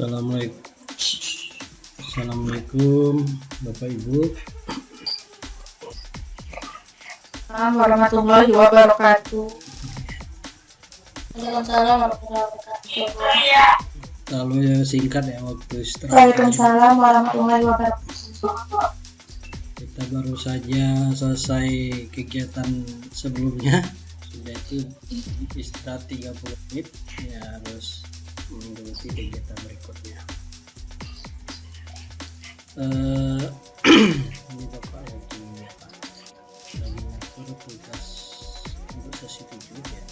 Assalamualaikum Bapak Ibu. Assalamualaikum warahmatullahi wabarakatuh. Waalaikumsalam warahmatullahi wabarakatuh. Kalau ya singkat ya waktu istirahat. Waalaikumsalam warahmatullahi wabarakatuh. Kita baru saja selesai kegiatan sebelumnya, sudah itu istirahat 30 menit ya, harus mengikuti kegiatan berikutnya. Ini Bapak lagi ngatur tugas untuk sesi 7 ya.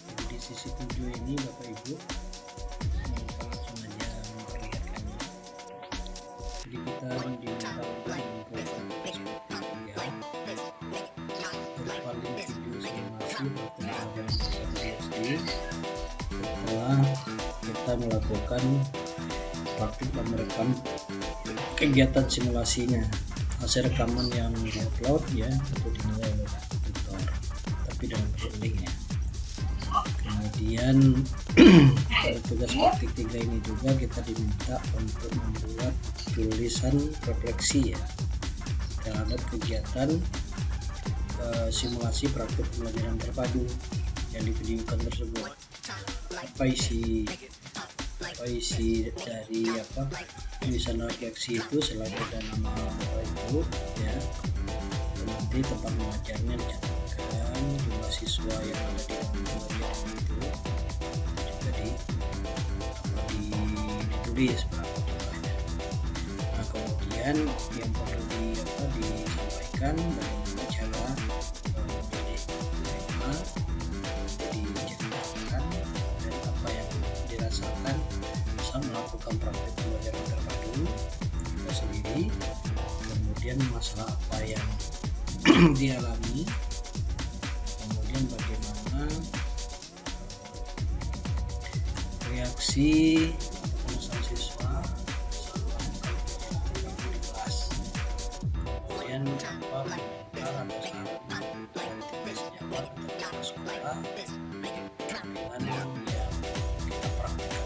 Jadi di sesi 7 ini Bapak Ibu langsung aja memperlihatkannya. Jadi kita diminta untuk mengumpulkan tugas ya, berupa link video simulasi pertemuan SD setelah kita melakukan praktik dan merekam kegiatan simulasinya. Hasil rekaman yang diupload ya itu dinilai oleh tutor, tapi dengan link ya. Kemudian pada tugas praktik 3 ini juga kita diminta untuk membuat tulisan refleksi ya terhadap kegiatan simulasi praktik pembelajaran terpadu yang divideokan tersebut. Apa isi dari tulisan refleksi itu selain ada nama Bapak Ibu ya, nanti tempat mengajarnya dicatatkan, jumlah siswa yang ada di dalam pembelajaran itu juga ditulis berapa jumlahnya. Nah kemudian yang perlu disampaikan bagaimana cara diceritakan dan apa yang dirasakan saat melakukan praktik pembelajaran terpadu kita sendiri, kemudian masalah apa yang dialami, kemudian bagaimana reaksi ataupun siswa saat melakukan pembelajaran di kelas, kemudian apa komentar atau saran dari tugas jawab atau sekolah dengan yang kita praktekkan.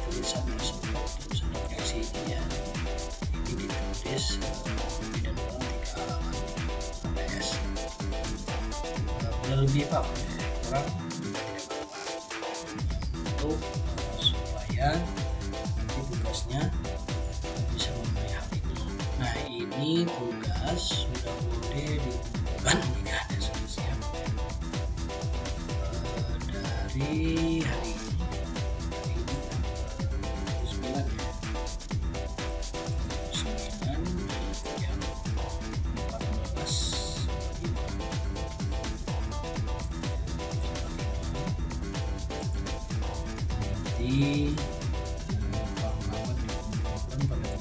Tulisan tersebut, tulisan refleksi ini ya, ini ditulis lebih dan kurang 3 halaman APS. Boleh lebih Pak, kurang untuk supaya nanti tugasnya bisa memenuhi hal ini. Nah ini tugas sudah boleh dikumpulkan jika ada siap dari hari ini. Di Pangawan dikumpulkan pada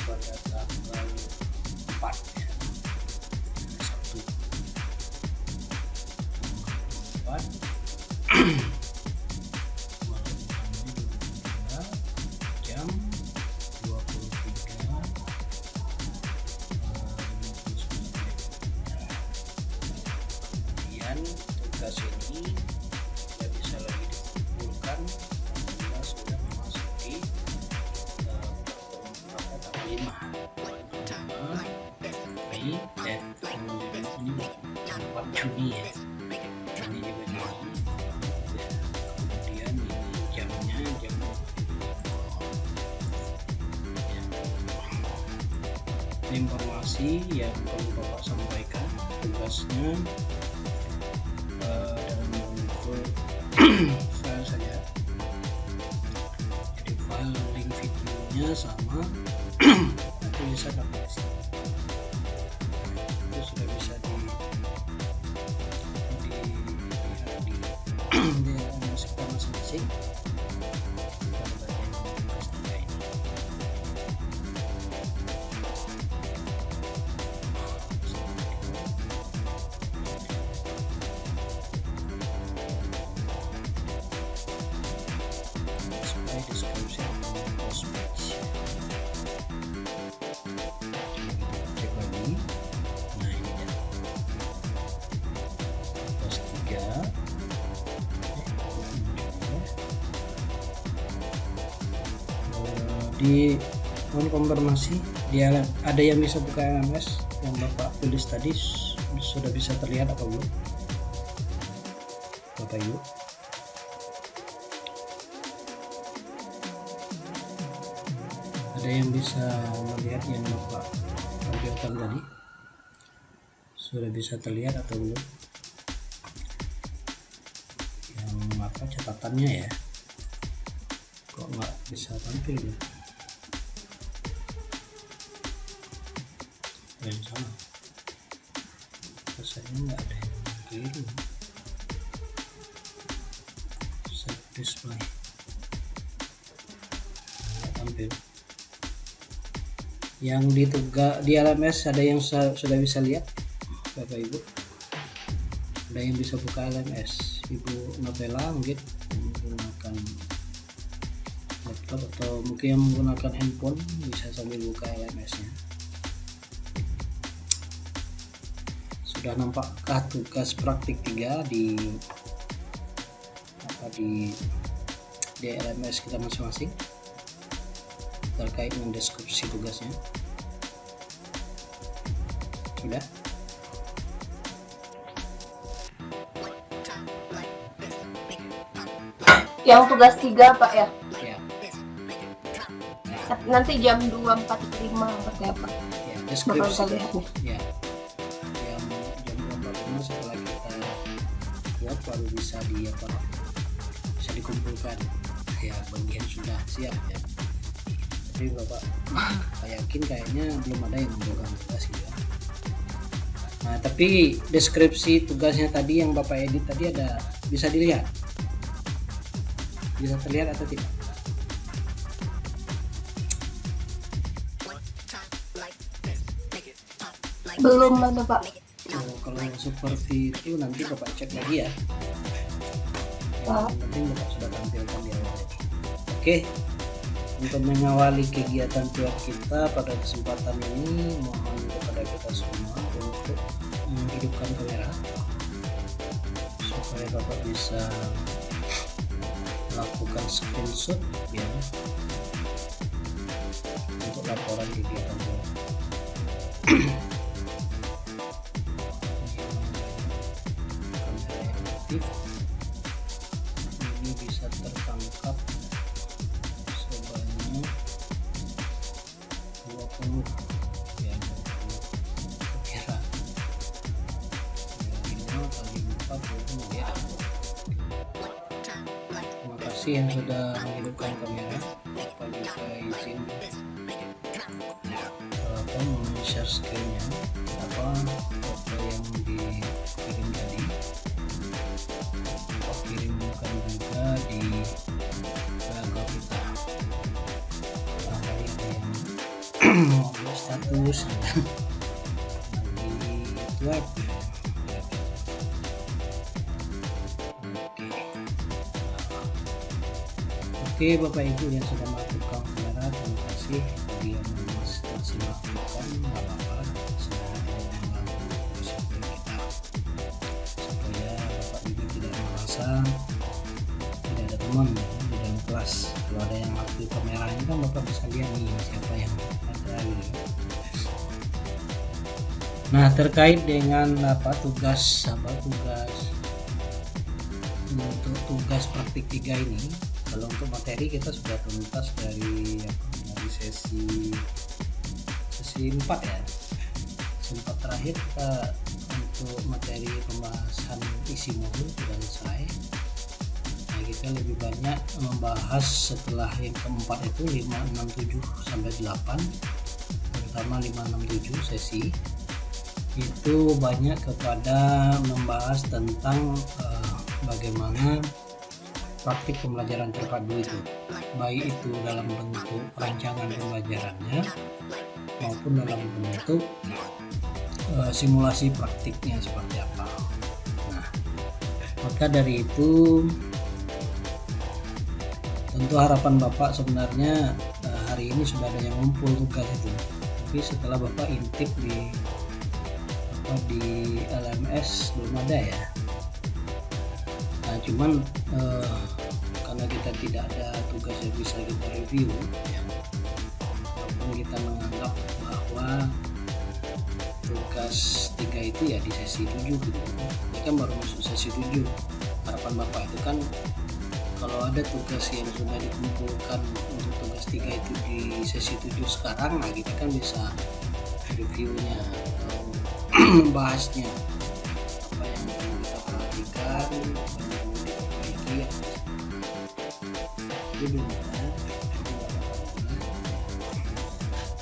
pada tanggal 4 ya, Sabtu 4 jam 23. Kemudian tugas ini tidak bisa lagi dikumpulkan karena sudah memasuki tanggal 5 Mei ini 4 Juni ya. Ini juga Juni. Kemudian ini jamnya jam 20. Informasi yang perlu Bapak sampaikan, tugasnya dalam bentuk file saja, jadi file link videonya sama tulisan aplikasi itu sudah bisa dilihat di sekolah masing-masing. Jadi mohon konfirmasi dia ada yang bisa buka LMS yang Bapak tulis tadi sudah bisa terlihat apa belum Bapak Ibu? Ada yang bisa melihat yang Bapak tampilkan tadi sudah bisa terlihat atau belum? Yang apa catatannya ya, kok nggak bisa tampil ya? Yang sama rasanya nggak ada yang keliru. Set display nggak tampil. Yang di LMS ada yang sudah bisa lihat Bapak Ibu? Ada yang bisa buka LMS? Ibu Novela mungkin menggunakan laptop atau mungkin yang menggunakan handphone bisa sambil buka LMS nya. Sudah nampakkah tugas praktik 3 di LMS kita masing-masing terkait dengan deskripsi tugasnya? Sudah? Yang tugas 3 Pak ya? Ya. Nanti jam 2.45 pakai apa? Ya, Bakal deskripsi. kita lihat nih. Ya. Jam 2.45 setelah kita buat baru bisa bisa dikumpulkan. Ya, bagian sudah siap ya. Tapi Bapak saya yakin kayaknya belum ada yang membuka tugas gitu ya. Nah, tapi deskripsi tugasnya tadi yang Bapak edit tadi ada bisa dilihat? Bisa terlihat atau tidak? Belum ada Pak. Oh, kalau seperti itu nanti Bapak cek lagi ya. Pak. Yang penting Bapak sudah tampilkan di awal. Oke, untuk mengawali kegiatan buat kita pada kesempatan ini, mohon kepada kita semua untuk menghidupkan kamera supaya Bapak bisa melakukan screenshot ya untuk laporan kegiatan buat. Kamera yang aktif ini bisa tertangkap sebanyak 20 ya, 20 kamera ya, 5 kali 40 ya. Terima kasih yang sudah menghidupkan kamera. Bapak juga izin share screen-nya foto yang dikirim tadi Bapak kirimkan juga di blog kita. Tadi ada yang mau update status lagi web. Oke Bapak Ibu yang sudah melakukan kamera, terima kasih. Bagi yang masih melakukan nggak apa-apa, semoga tidak mengganggu proses kita supaya Bapak Ibu tidak merasa tidak ada teman di dalam kelas. Kalau ada yang aktif kameranya kan Bapak bisa lihat nih siapa yang ada gitu. Nah, terkait dengan tugas untuk tugas praktik 3 ini, kalau untuk materi kita sudah tuntas dari sesi 4 ya. Sesi 4 terakhir kita untuk materi pembahasan isi modul sudah selesai. Nah, kita lebih banyak membahas setelah yang keempat itu 5, 6, 7 sampai 8, terutama 5, 6, 7 sesi itu banyak kepada membahas tentang bagaimana praktik pembelajaran terpadu itu, baik itu dalam bentuk rancangan pembelajarannya maupun dalam bentuk simulasi praktiknya seperti apa. Nah, maka dari itu tentu harapan Bapak sebenarnya hari ini sudah ada yang ngumpul tugas itu, tapi setelah Bapak intip di LMS belum ada ya. Nah, cuman karena kita tidak ada tugas yang bisa kita review ya, walaupun kita menganggap bahwa tugas 3 itu ya di sesi 7 gitu. Ini kan baru masuk sesi 7. Harapan Bapak itu kan kalau ada tugas yang sudah dikumpulkan untuk tugas 3 itu di sesi 7 sekarang, nah kita kan bisa reviewnya atau membahasnya apa yang perlu kita perhatikan, apa yang perlu diperbaiki. Jadi belum ada.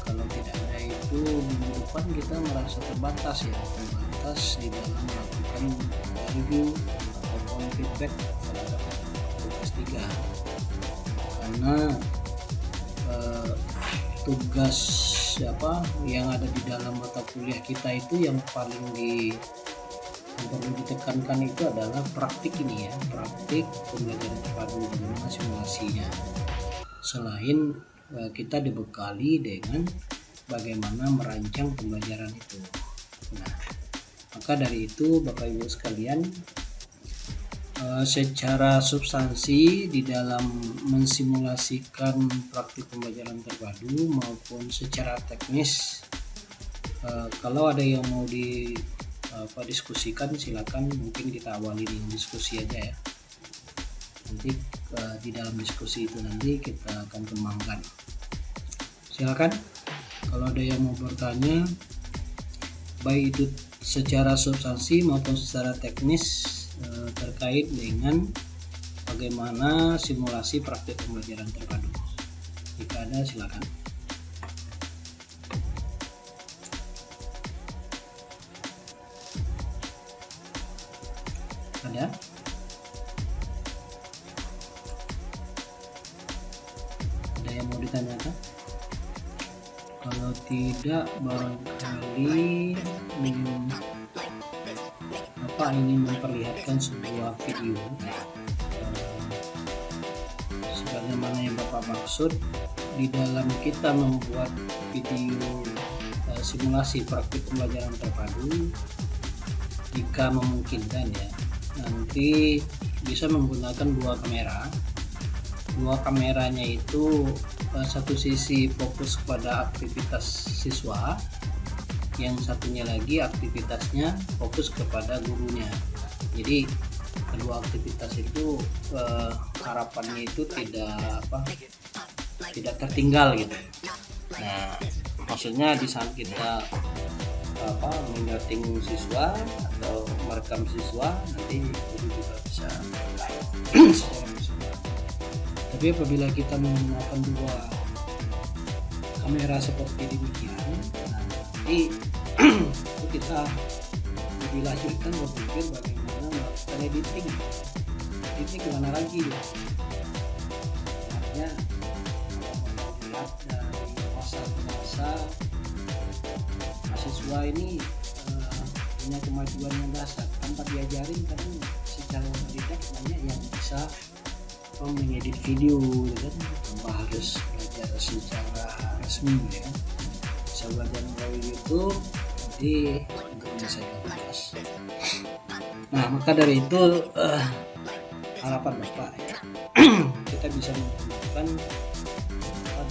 Kalau tidak ada itu minggu depan kita merasa terbatas di dalam melakukan review ataupun feedback terhadap tugas 3, karena tugas yang ada di dalam mata kuliah kita itu yang perlu ditekankan itu adalah praktik praktik pembelajaran terpadu dengan simulasinya, selain kita dibekali dengan bagaimana merancang pembelajaran itu. Nah, maka dari itu Bapak Ibu sekalian, secara substansi di dalam mensimulasikan praktik pembelajaran terpadu maupun secara teknis, kalau ada yang mau diskusikan silakan, mungkin kita awali dengan diskusi aja ya. Nanti di dalam diskusi itu nanti kita akan kembangkan. Silakan kalau ada yang mau bertanya, baik itu secara substansi maupun secara teknis terkait dengan bagaimana simulasi praktik pembelajaran terpadu. Jika ada silakan. Ada? Ada yang mau ditanyakan? Kalau tidak, barangkali Bapak ingin memperlihatkan sebuah video sebagaimana yang Bapak maksud di dalam kita membuat video simulasi praktik pembelajaran terpadu. Jika memungkinkan ya, nanti bisa menggunakan dua kameranya itu, satu sisi fokus pada aktivitas siswa, yang satunya lagi aktivitasnya fokus kepada gurunya. Jadi kedua aktivitas itu harapannya itu tidak tertinggal gitu. Nah, maksudnya di saat kita menyerting siswa atau merekam siswa, nanti guru juga bisa secara visual. Tapi apabila kita menggunakan dua kamera seperti demikian, nanti itu kita lebih lanjutkan berpikir bagaimana melakukan editing gimana lagi ya. Sebenarnya lihat dari masa ke masa, mahasiswa ini punya kemajuan yang dasar tanpa diajarin, karena secara otodidak banyak yang bisa mengedit video kan, tanpa harus belajar secara resmi ya. Bisa belajar melalui YouTube, nanti untuk menyelesaikan tugas. Nah, maka dari itu harapan Bapak ya, kita bisa menggunakan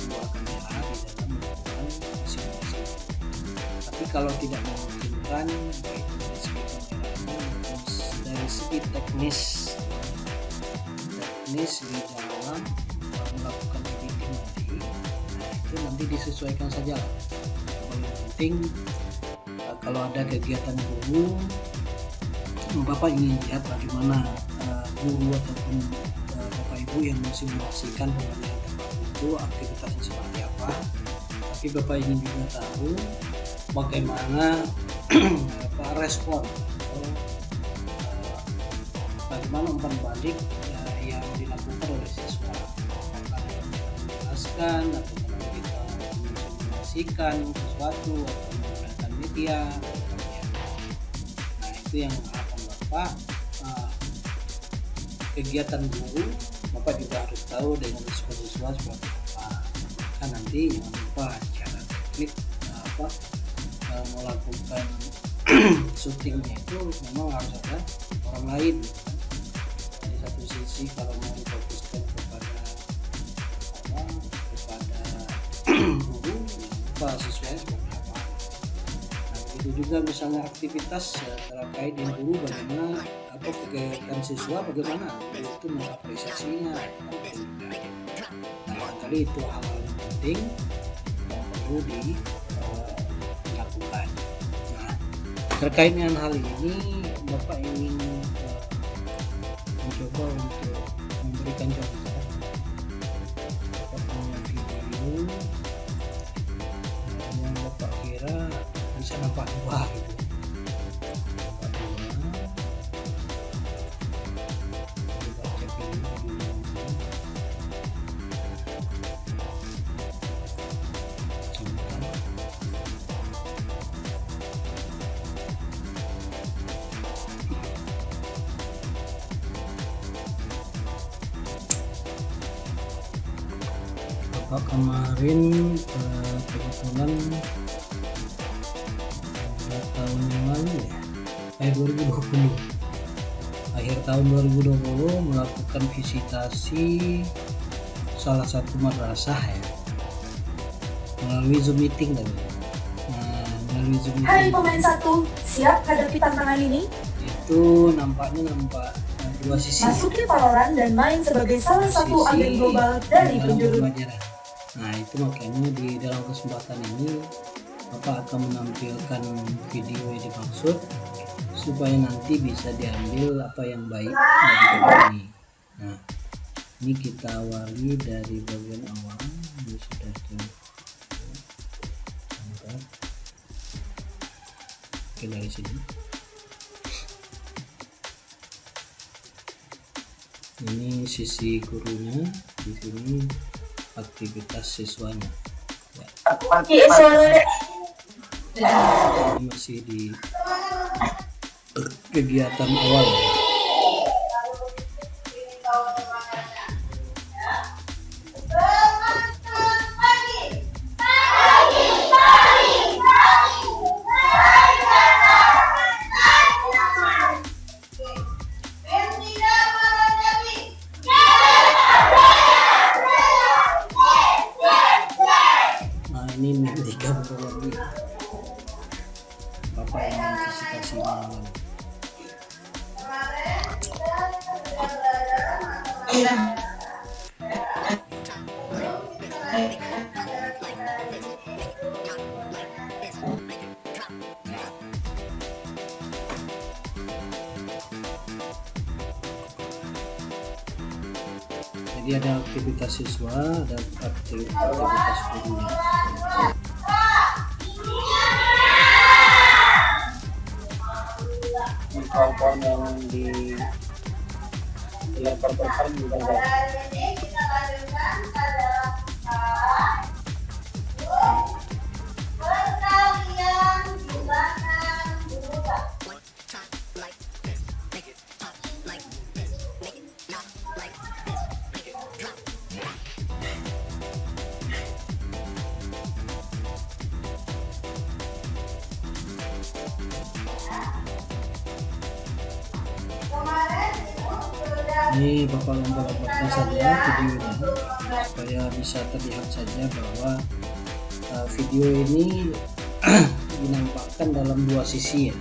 dua kamera di dalam melakukan simulasi. Tapi kalau tidak memungkinkan, baik dari segi kameranya maupun dari segi teknis di dalam melakukan editing nanti, nah itu nanti disesuaikan saja lah. Yang penting kalau ada kegiatan guru, Bapak ingin lihat bagaimana guru ataupun Bapak Ibu yang mensimulasikan pembelajaran terpadu itu aktivitasnya seperti apa. Tapi Bapak ingin juga tahu bagaimana respon atau bagaimana umpan balik yang dilakukan oleh siswa, apakah menjelaskan atau kita mensimulasikan sesuatu atau menggunakan media. Nah, itu yang harapan Bapak. Kegiatan guru Bapak juga harus tahu dengan siswa-siswa seperti apa. Kan nanti jangan lupa cara teknik melakukan syutingnya itu memang harus ada orang lain. Di satu sisi kalau mau difokuskan kepada guru, ya apa siswanya seperti apa. Nah, itu juga misalnya aktivitas terkait dengan guru, bagaimana apa kegiatan siswa, bagaimana guru itu mengapresiasinya. Nah, kali itu hal-hal yang penting yang perlu dilakukan. Nah, terkait dengan hal ini Bapak ingin mencoba untuk memberikan contoh video yang Bapak kira bisa nampak wah gitu. Coba cek dulu videonya. Sebentar. Bapak kemarin kebetulan tahun yang lalu ya, 2020, akhir tahun 2020 melakukan visitasi salah satu madrasah ya, melalui Zoom meeting tadi. Nah, melalui Zoom meeting. Hai pemain satu, siap hadapi tantangan ini? Itu nampak dua sisi. Masuki Valorant dan main sebagai salah satu agen global dari penjuru. Nah, itu makanya di dalam kesempatan ini Bapak akan menampilkan video yang dimaksud supaya nanti bisa diambil apa yang baik dari video ini. Nah, ini kita awali dari bagian awal. Ini sudah oke, dari sini. Ini sisi gurunya, di sini aktivitas siswanya. Ya. Ini masih di kegiatan awal. Ini tiga lagi Bapak yang antisipasi malam. Jadi ada aktivitas siswa, ada aktivitas gurunya. Kawan-kawan yang dilempar-lempar juga ada. Ini Bapak lompat-lompatkan saja videonya supaya bisa terlihat saja bahwa video ini dinampakkan dalam dua sisi ya.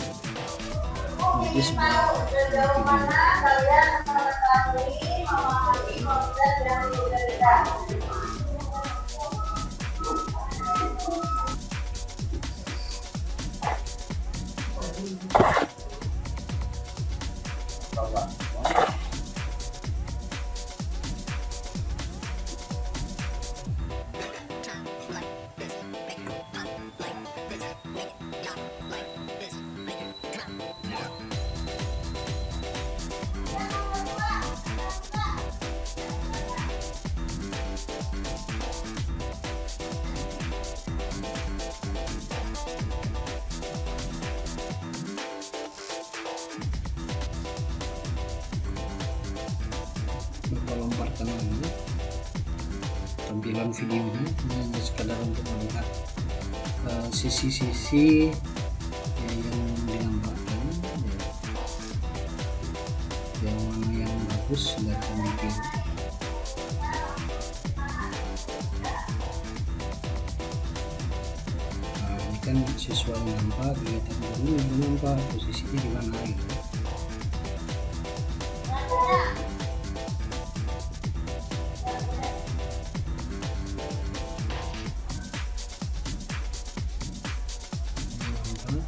Jadi sebuah video. Lomparkan ini tampilan videonya, ini sekadar untuk melihat sisi-sisi yang digambarkan ya. Yang mana yang bagus silahkan dipilih. kan siswanya nampak, kegiatan guru nampak, posisinya di mana gitu. Nampak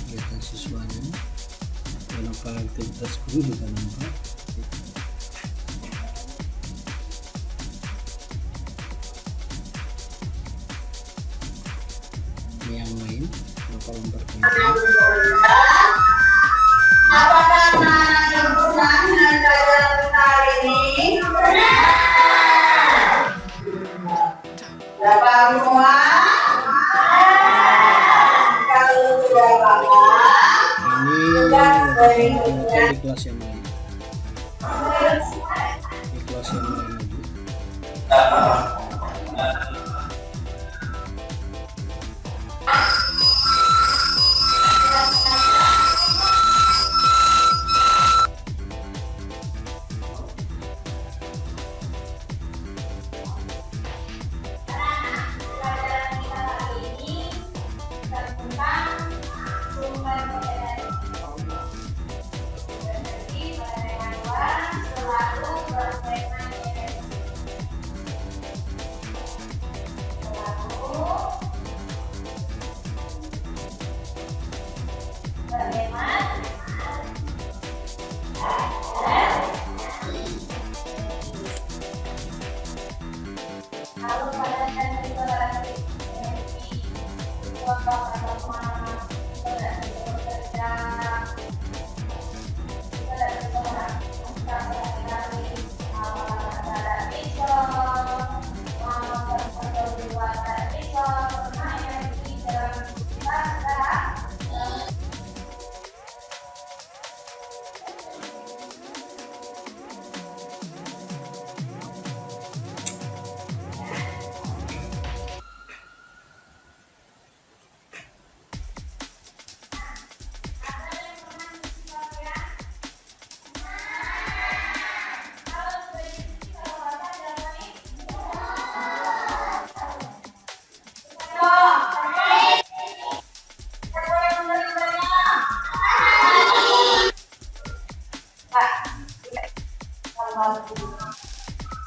kegiatan siswanya, nampak aktivitas guru juga nampak. Yang lain bakal memperkenalkan Apakah penggunaan pelajaran kali ini? Berapa semua? Kalau sudah lama, ini di kelas yang lain, di kelas yang lain lagi.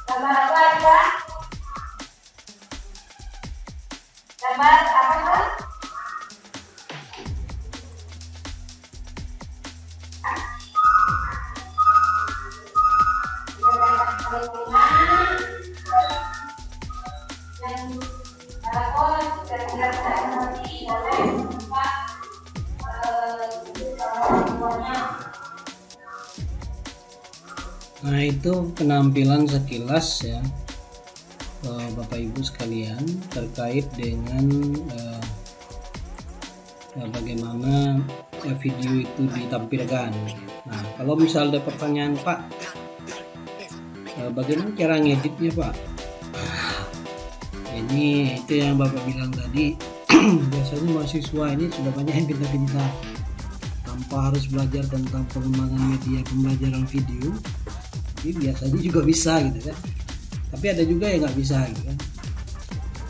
Gambar apa aja? Gambar apa tuh? Nah, itu penampilan sekilas ya Bapak Ibu sekalian terkait dengan bagaimana video itu ditampilkan. Nah, kalau misal ada pertanyaan, Pak, bagaimana cara ngeditnya, Pak? Ini itu yang Bapak bilang tadi. Biasanya mahasiswa ini sudah banyak yang pintar-pintar tanpa harus belajar tentang pengembangan media pembelajaran video. Jadi biasanya juga bisa gitu kan, tapi ada juga yang nggak bisa gitu kan.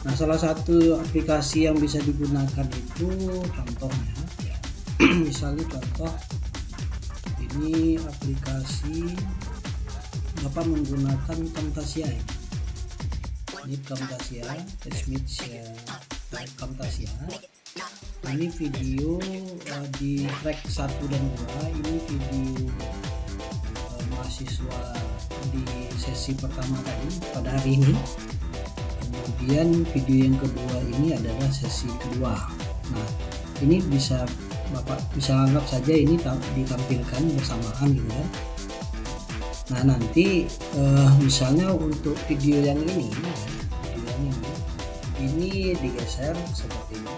Nah, salah satu aplikasi yang bisa digunakan itu contohnya ya, misalnya contoh ini aplikasi Bapak menggunakan Camtasia ya. Ini Camtasia, Camtasia. Ini video di track 1 dan 2, ini video mahasiswa di sesi pertama tadi pada hari ini. Kemudian video yang kedua ini adalah sesi kedua. Nah, ini bisa Bapak bisa anggap saja ini ditampilkan bersamaan gitu kan. Nah, nanti misalnya untuk video yang ini ini digeser seperti ini.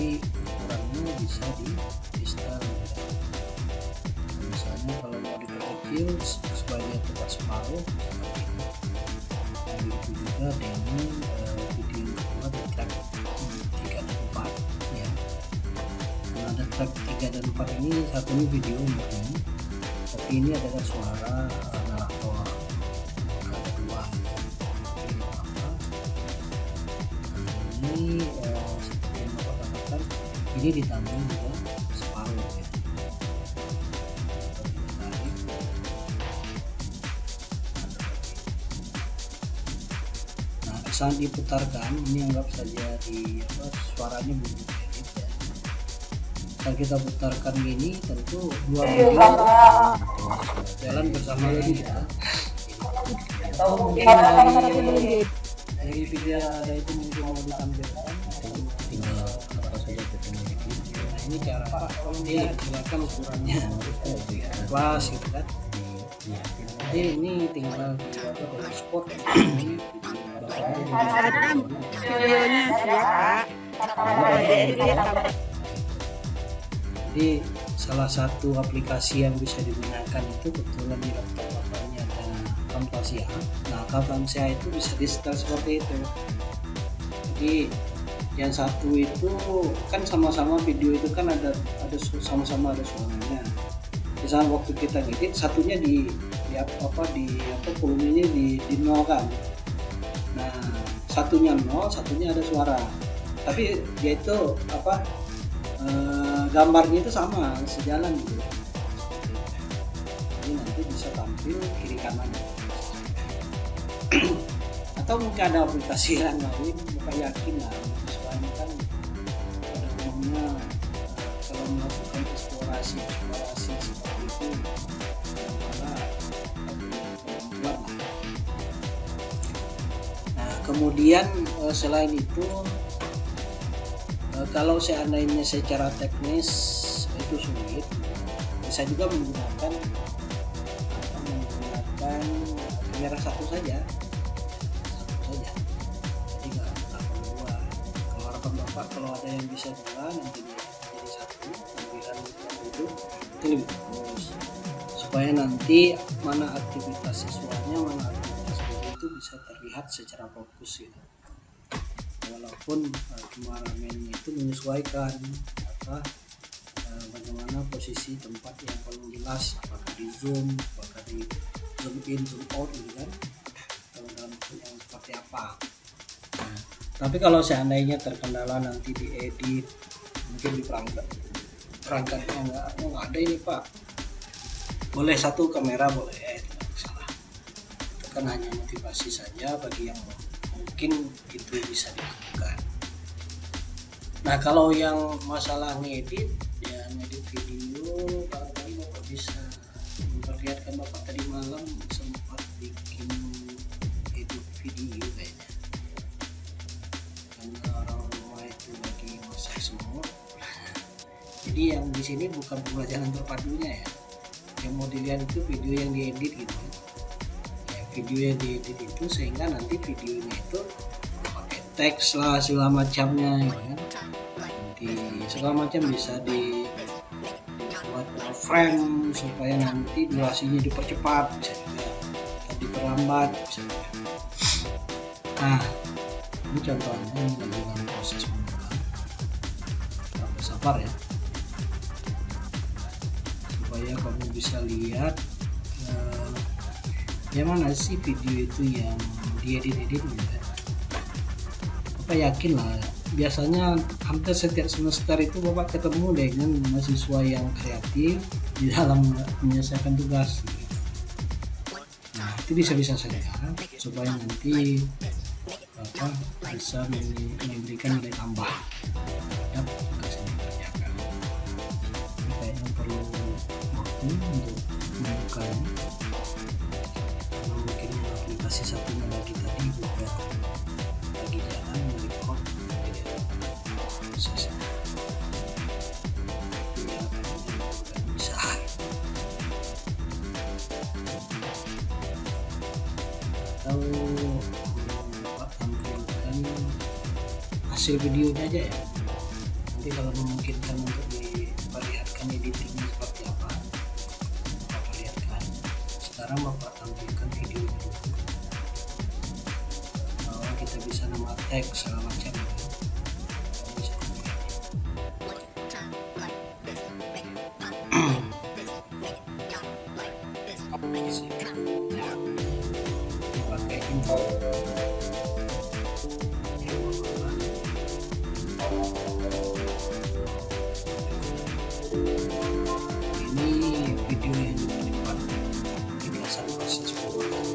Jadi ukurannya bisa di style. Misalnya kalau mau diperkecil supaya tepat separuh seperti ini. Dan begitu juga dengan video yang kedua di track 3 dan 4 ya. Nah, ada track 3 dan 4 ini satunya video murni, tapi ini adalah suara narator. Ada dua. Ini seperti yang Bapak katakan, ini ditambah juga separuh ya. Nah, saat diputarkan ini anggap saja di suaranya bunyi edit ya. Saat kita putarkan gini tentu dua video jalan bersama lagi ya. Atau mungkin dari video yang ada itu mungkin mau ditampilkan tinggal apa saja ketemu video. Nah, ini cara silakan ukurannya kelas gitu kan. Jadi ini tinggal di export ini videonya jadi salah satu aplikasi yang bisa digunakan itu kebetulan di laptop bapaknya ada Camtasia. Nah, Camtasia itu bisa di setel seperti itu. Jadi yang satu itu kan sama-sama video itu kan ada sama-sama ada suaranya. Misalnya waktu kita ngedit satunya di volumenya di nol kan. Nah, satunya nol, satunya ada suara. Tapi dia itu gambarnya itu sama, sejalan gitu. Jadi nanti bisa tampil kiri kanan. Atau mungkin ada aplikasi yang lain, bukan yakin lah. Soalnya kan pada umumnya kalau melakukan eksplorasi seperti itu nah, kemudian selain itu kalau seandainya secara teknis itu sulit, bisa juga menggunakan kamera satu saja, jadi nggak perlu dua. Kalau harapan Bapak kalau ada yang bisa dua nanti jadi satu, tampilan itu lebih bagus supaya nanti mana aktivitas siswanya, mana aktivitas video itu bisa terlihat secara fokus gitu. Walaupun kameramennya itu menyesuaikan bagaimana posisi tempat yang paling jelas, apakah di zoom, apakah di zoom in, zoom out gitu kan, kalau dalam yang seperti apa. Nah, tapi kalau seandainya terkendala nanti diedit, mungkin di perangkatnya nggak ada ini Pak, boleh satu kamera boleh, tidak masalah. Itu kan hanya motivasi saja bagi yang mungkin itu bisa dilakukan. Nah, kalau yang masalah ngedit ya, ngedit video barangkali Bapak bisa memperlihatkan Bapak tadi malam sempat bikin edit video kayaknya, karena orang rumah itu lagi masak semua. Jadi yang di sini bukan pembelajaran terpadunya ya, yang mau dilihat itu video yang diedit gitu. Video yang diedit itu sehingga nanti videonya itu pakai teks lah segala macamnya gitu kan. Nanti segala macam bisa dibuat frame supaya nanti durasinya dipercepat, bisa juga diperlambat, bisa juga. Nah, ini contohnya ini dalam proses pembuatan. Sabar ya, supaya kamu bisa lihat yang mana sih video itu yang diedit gitu. Bapak yakin lah, biasanya hampir setiap semester itu Bapak ketemu dengan mahasiswa yang kreatif di dalam menyelesaikan tugas. Nah, itu bisa saja supaya nanti Bapak bisa memberikan nilai tambah terhadap tugas yang dikerjakan. Ini kayaknya perlu waktu untuk membukanya. Mungkin aplikasi satunya lagi tadi juga lagi jalan merecord, jadi prosesnya ya bisa. Atau Bapak tampilkan hasil videonya aja ya, Nanti kalau memungkinkan untuk diperlihatkan editingnya seperti apa, Bapak perlihatkan. Sekarang Bapak tampilkan video dulu. Kita bisa nama tag segala macam. Bisa pakai info. Ini video yang dibuat ringkasan proses pembuatan.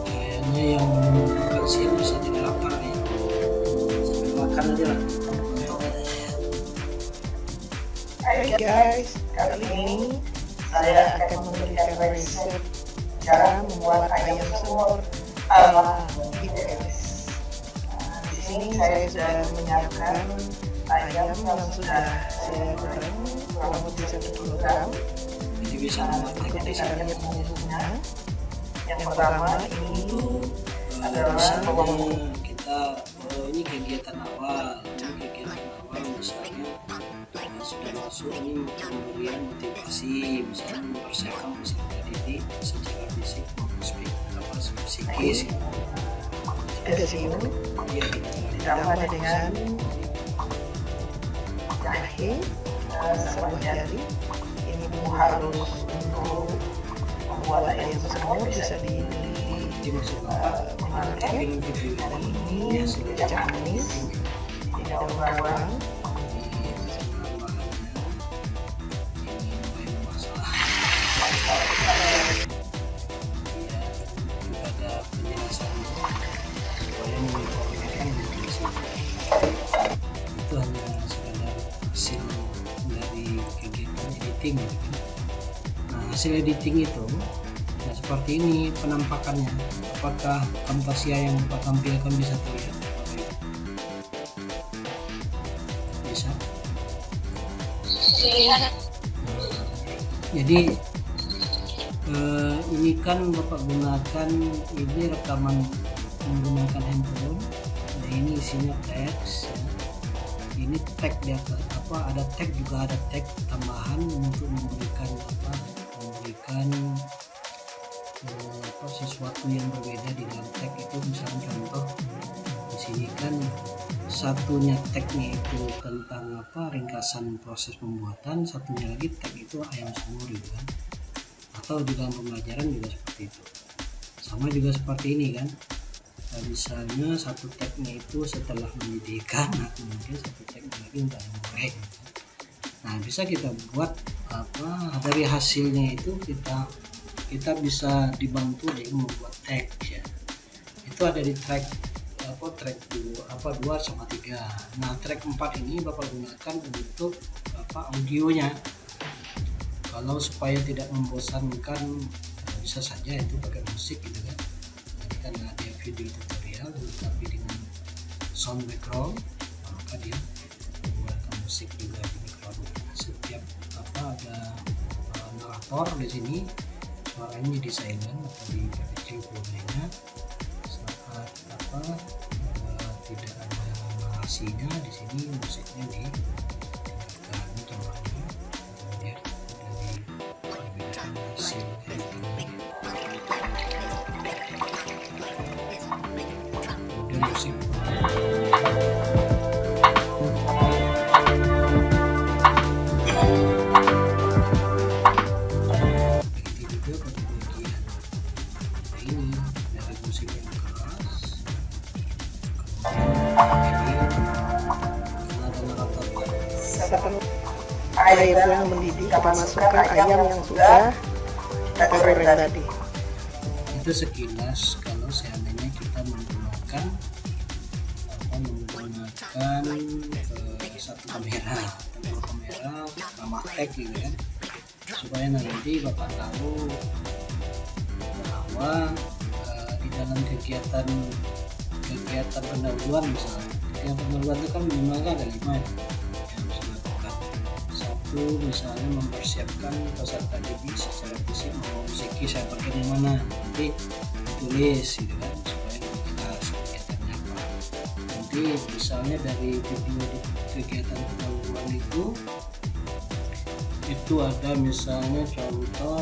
Kayaknya yang makan siang bisa jadi lapar nih. Sambil makan aja lah. Hai guys, kali ini saya akan memberikan resep cara membuat ayam semur ala IPS. Di sini saya sudah menyiapkan ayam yang sudah saya goreng kurang lebih 1 kg. Jadi bisa memakai Ikuti di saya sana. lihat bumbunya. Yang pertama ini adalah Misalnya bawang kita ini kegiatan awal, misalnya sudah masuk ini pemberian motivasi, misalnya mempersiapkan peserta didik secara fisik maupun psikis. ada siu Ya, ditambah dengan jahe sebuah jari. Ini bumbu halus untuk membuat ayam semur bisa dibeli dimasukkan minimarket. film video Dan ini ini hasilnya kacang manis, ini daun bawang, itu hanya sekadar hasil dari kegiatan editing gitu kan. Nah, hasil editing itu nah seperti ini penampakannya. Apakah Camtasia yang Bapak tampilkan bisa terlihat? Bisa. Jadi ini kan Bapak gunakan ini rekaman menggunakan handphone. Nah, ini isinya teks ya. Ini tag di atas ada tag juga, ada tag tambahan untuk memberikan sesuatu yang berbeda di dalam tag itu. Misalnya contoh di sini kan satunya tagnya itu tentang ringkasan proses pembuatan, satunya lagi tag itu ayam semur gitu kan. Atau di dalam pembelajaran juga seperti itu. Sama juga seperti ini kan. Nah, misalnya satu tagnya itu setelah mendidihkan, nah kemudian satu tagnya lagi untuk ayam goreng. Nah, bisa kita buat dari hasilnya itu kita bisa dibantu dengan membuat tag ya. Itu ada di track 2 sama 3. Nah, track 4 ini Bapak gunakan untuk audionya. Kalau supaya tidak membosankan, bisa saja itu pakai musik gitu kan. Jadi karena dia video tutorial tetapi dengan sound background, maka dia menggunakan musik juga di background. Setiap ada narator di sini, suaranya di silent atau di kecil volumenya. Saat tidak ada narasinya, di sini musiknya ditingkatkan. Ini contohnya. Kemudian dari perbedaan hasil editingnya. Kemudian musik. Begitu juga pada bagian ini dari musik yang keras. setelah air yang mendidih kita masukkan ayam yang sudah kita goreng tadi. Itu sekilas kalau seandainya kita menggunakan menambahkan satu kamera, tambah tag gitu kan, supaya nanti bapak tahu bahwa di dalam kegiatan pendahuluan, misalnya yang pendahuluan itu kan minimal ada 5 yang harus dilakukan. Satu, misalnya mempersiapkan peserta didik secara fisik maupun psikis, saya pergi di mana, nanti ditulis gitu kan, supaya lebih jelas kegiatannya apa. Nanti misalnya dari video di kegiatan pendahuluan itu ada misalnya contoh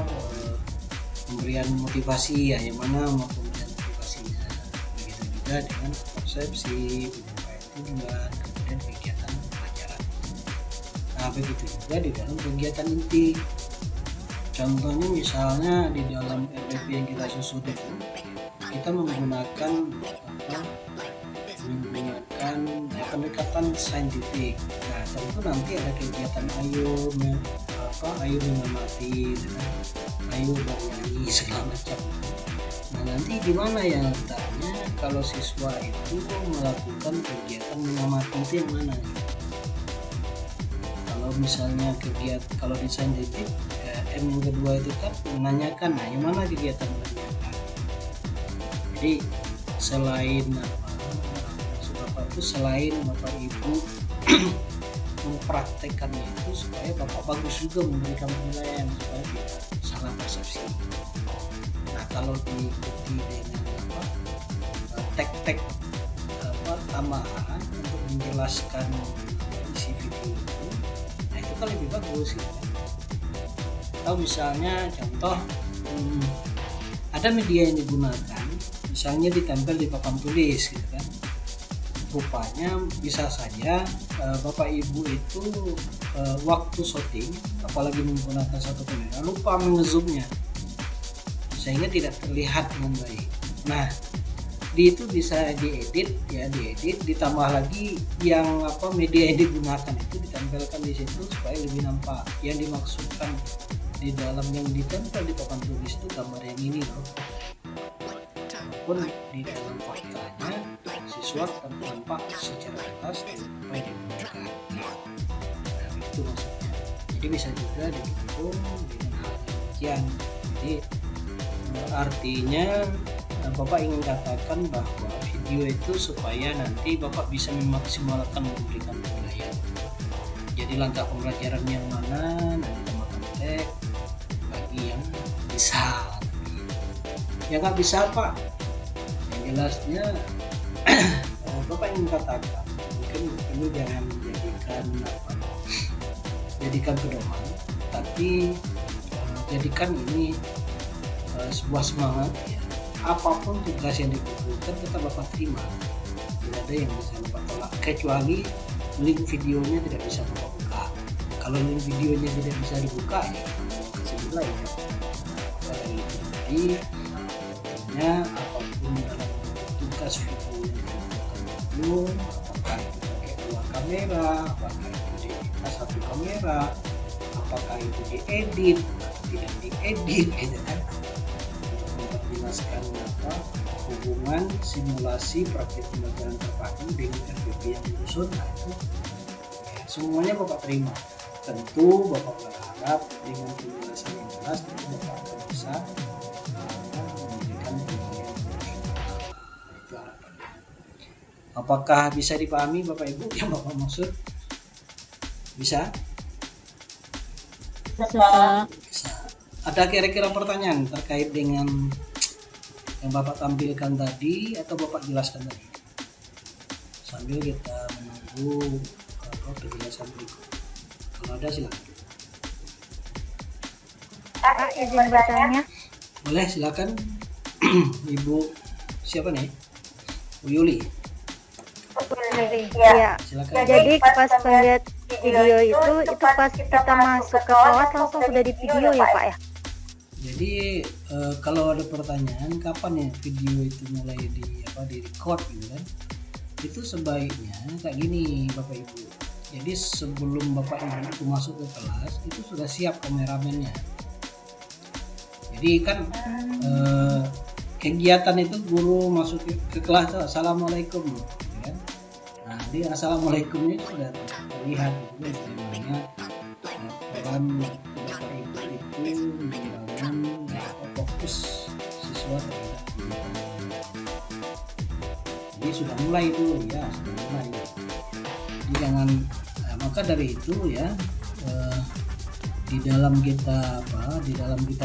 pemberian motivasi, ya yang mana mau pemberian motivasinya, begitu juga dengan persepsi, penyampaian, kemudian kegiatan pelajaran. Nah begitu juga di dalam kegiatan inti. Contohnya misalnya di dalam RPP yang kita susun itu kita menggunakan pendekatan saintifik. Nah tentu nanti ada kegiatan ayo mengamati, ayo bernyanyi segala macam. Nah nanti gimana ya letaknya kalau siswa itu melakukan kegiatan mengamati itu yang mana? Kalau misalnya kalau di saintifik M yang kedua itu kan menanyakan, nah yang mana kegiatan menanyakan? Jadi selain selain bapak ibu mempraktekannya itu supaya bapak bagus juga memberikan penilaian supaya tidak salah persepsi. Nah kalau diikuti dengan tag tambahan untuk menjelaskan isi video itu, nah itu kan lebih bagus gitu. Atau misalnya contoh ada media yang digunakan, misalnya ditempel di papan tulis gitu kan. Rupanya bisa saja bapak ibu itu waktu syuting, apalagi menggunakan satu kamera, lupa mengezoomnya sehingga tidak terlihat dengan baik. Nah itu bisa diedit, ditambah lagi yang media yang digunakan itu ditempelkan di situ supaya lebih nampak. Yang dimaksudkan di dalam yang ditempel di papan tulis itu gambar yang ini loh, walaupun di dalam faktanya siswa tampak secara jelas apa yang digunakan. Nah itu maksudnya. Jadi bisa juga didukung dengan hal demikian. Jadi artinya bapak ingin katakan bahwa video itu supaya nanti bapak bisa memaksimalkan memberikan penilaian. Jadi langkah pembelajaran yang mana nanti tambahkan tag bagi yang bisa. Yang nggak bisa pak, yang jelasnya bapak ingin katakan mungkin ini jangan jadikan pedoman, tapi jadikan ini sebuah semangat ya. Apapun tugas yang dikumpulkan tetap bapak terima, tidak ada yang bisa bapak tolak kecuali link videonya tidak bisa bapak buka. Kalau link videonya tidak bisa dibuka ya kasih nilai ya. Jadi artinya apapun dalam tugas video yang dikumpulkan itu, apakah itu pakai 2 kamera, apakah itu diedit satu kamera, apakah itu diedit atau tidak diedit gitu kan, untuk menjelaskan hubungan simulasi praktik pembelajaran terpadu dengan RPP yang disusun. Nah itu ya, semuanya bapak terima. Tentu bapak berharap dengan penjelasan yang jelas tentu bapak akan bisa memberikan penilaian profesional. Itu harapannya. Apakah bisa dipahami bapak ibu yang bapak maksud? Bisa? Bisa. Ada kira-kira pertanyaan terkait dengan yang bapak tampilkan tadi atau bapak jelaskan tadi? Sambil kita menunggu penjelasan berikut. Kalau ada silakan. Pak, izin bertanya. Boleh silakan. Ibu siapa nih? Bu Yuli. Iya. Silakan. Jadi pas melihat video itu pas kita masuk ke kelas langsung sudah di video ya Pak ya? Jadi kalau ada pertanyaan kapan ya video itu mulai di record gitu kan? Itu sebaiknya kayak gini Bapak Ibu. Jadi sebelum Bapak Ibu itu masuk ke kelas itu sudah siap kameramennya. Jadi kan kegiatan itu guru masuk ke kelas, assalamualaikum, gitu kan? Nah Jadi assalamualaikumnya sudah terlihat itu namanya peran bapak ibu itu membangun fokus siswa terhadap pendidikan. Jadi sudah mulai itu ya, sudah mulai. Jadi jangan maka dari itu ya di dalam kita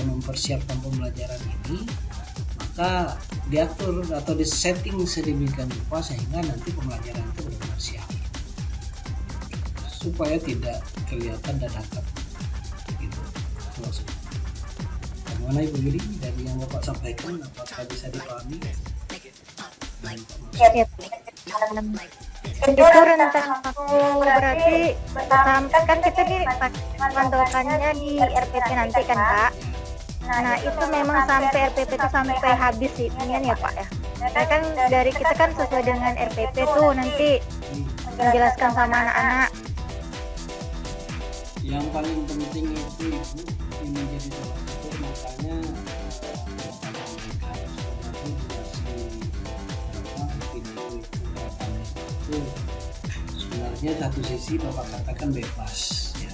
mempersiapkan pembelajaran ini, maka diatur atau disetting sedemikian rupa sehingga nanti pembelajaran itu benar-benar siap, supaya tidak kelihatan dadakan gitu. Bagaimana Ibu Yuli dari yang Bapak sampaikan, apakah bisa dipahami? Itu rentang waktu berarti kan kita di pantokannya di RPP nanti kan Pak. Nah itu memang sampai RPP itu sampai habis sih ini ya Pak ya. Nah, kan dari kita kan sesuai dengan RPP tuh nanti menjelaskan sama anak-anak. Yang paling penting itu Ibu ini menjadi salah satu, makanya sebenarnya satu sisi Bapak katakan bebas ya,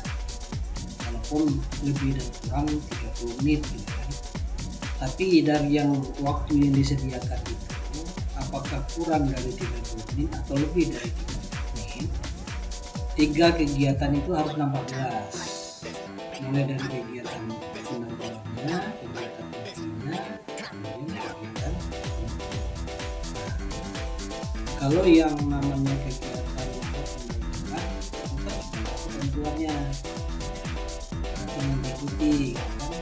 walaupun lebih dan kurang 30 menit gitu kan. Tapi dari yang waktu yang disediakan itu apakah kurang dari 30 menit atau lebih dari 30 menit, 3 kegiatan itu harus 16, mulai dari kegiatan penanggulangannya, kegiatan pentingnya, kemudian kegiatan kalau yang namanya kegiatan penanggulangan kita ketentuannya mengikuti kan?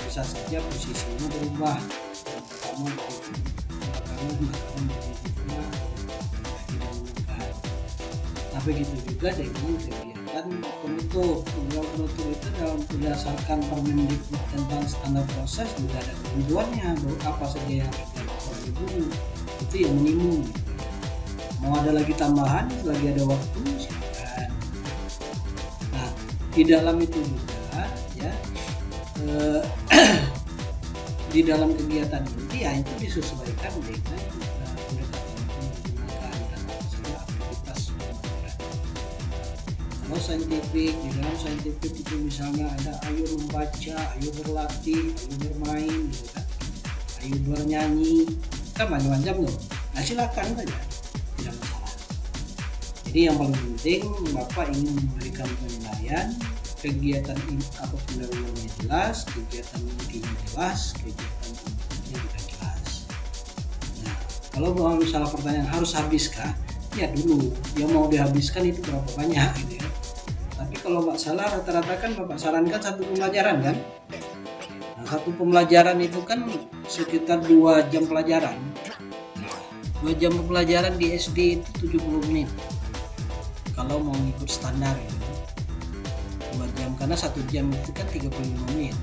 Bisa saja posisinya berubah, pertama tapi gitu juga dengan kegiatan penutup. Penutup itu dalam berdasarkan Permendikbud tentang standar proses juga ada ketentuannya apa saja yang harus dulu, itu yang minimum gitu. Mau ada lagi tambahan selagi ada waktu silakan. Nah di dalam itu juga ya di dalam kegiatan ini ya itu disesuaikan dengan pendekatan menggunakan dan aktivitas pembelajaran. Kalau saintifik, di dalam saintifik itu misalnya ada ayo membaca, ayo berlatih, ayo bermain gitu kan, ayo bernyanyi, kan macam-macam loh. Nah silakan saja, tidak masalah. Jadi yang paling penting Bapak ingin memberikan penilaian kegiatan atau pendahuluannya jelas, kegiatan intinya jelas, kegiatan intinya juga jelas. Nah, kalau misalnya pertanyaan harus habiskah? Ya dulu, yang mau dihabiskan itu berapa banyak gitu ya. Tapi kalau nggak salah rata-rata kan Bapak sarankan satu pembelajaran kan? Nah, satu pembelajaran itu kan sekitar 2 jam pelajaran. 2 jam pembelajaran di SD itu 70 menit. Kalau mau ikut standar gitu. 2 jam, karena 1 jam itu kan 35 menit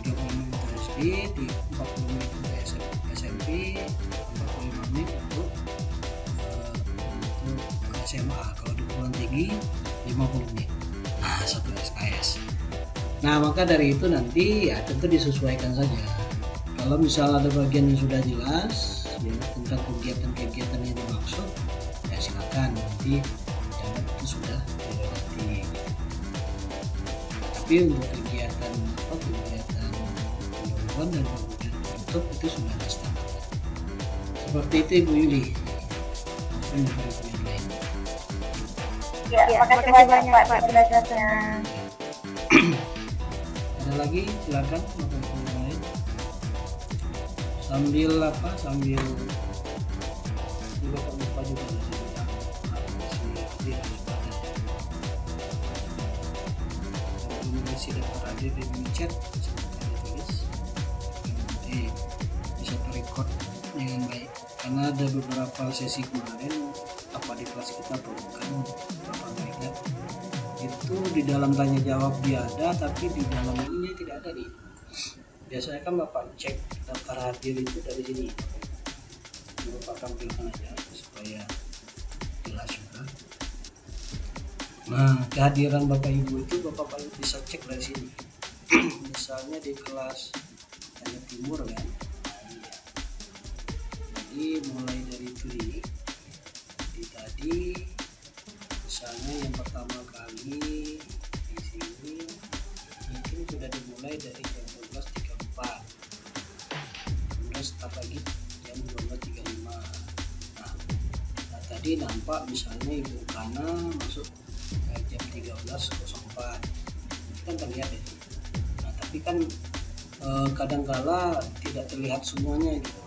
30 menit untuk SD, 40 menit untuk SMP, 45 menit untuk SMA. Kalau di perguruan tinggi 50 menit, nah 1 SKS. Nah maka dari itu nanti ya tentu disesuaikan saja. Kalau misalnya ada bagian yang sudah jelas ya, tentang kegiatan-kegiatan yang dimaksud ya silakan nanti jangan itu sudah dilewati. Tapi untuk kegiatan pendahuluan dan kemudian penutup itu sudah ada standar. Seperti itu Ibu Yuli. Ya, makasih banyak Pak penjelasannya. Ada lagi silakan Bapak Ibu yang lain. Sambil di Bapak lupa juga mengisi daftar hadir di chat silahkan ditulis nanti bisa terrecord dengan baik, karena ada beberapa sesi kemarin apa di kelas kita bukan Bapak nggak ingat itu di dalam tanya jawab dia ada tapi di dalam ini tidak ada nih. Biasanya kan Bapak cek daftar hadir itu dari sini, Bapak tampilkan aja supaya jelas juga. Nah, kehadiran Bapak Ibu itu Bapak paling bisa cek dari sini. Misalnya di kelas Tanya Timur kan. Jadi mulai dari Juli Jadi tadi misalnya yang pertama kali di sini mungkin sudah dimulai dari jam 12.34, kemudian start lagi jam 12.35. Nah, tadi nampak misalnya Ibu Kana masuk jam 13.04, kan terlihat ya. Nah, tapi kan kadangkala tidak terlihat semuanya gitu.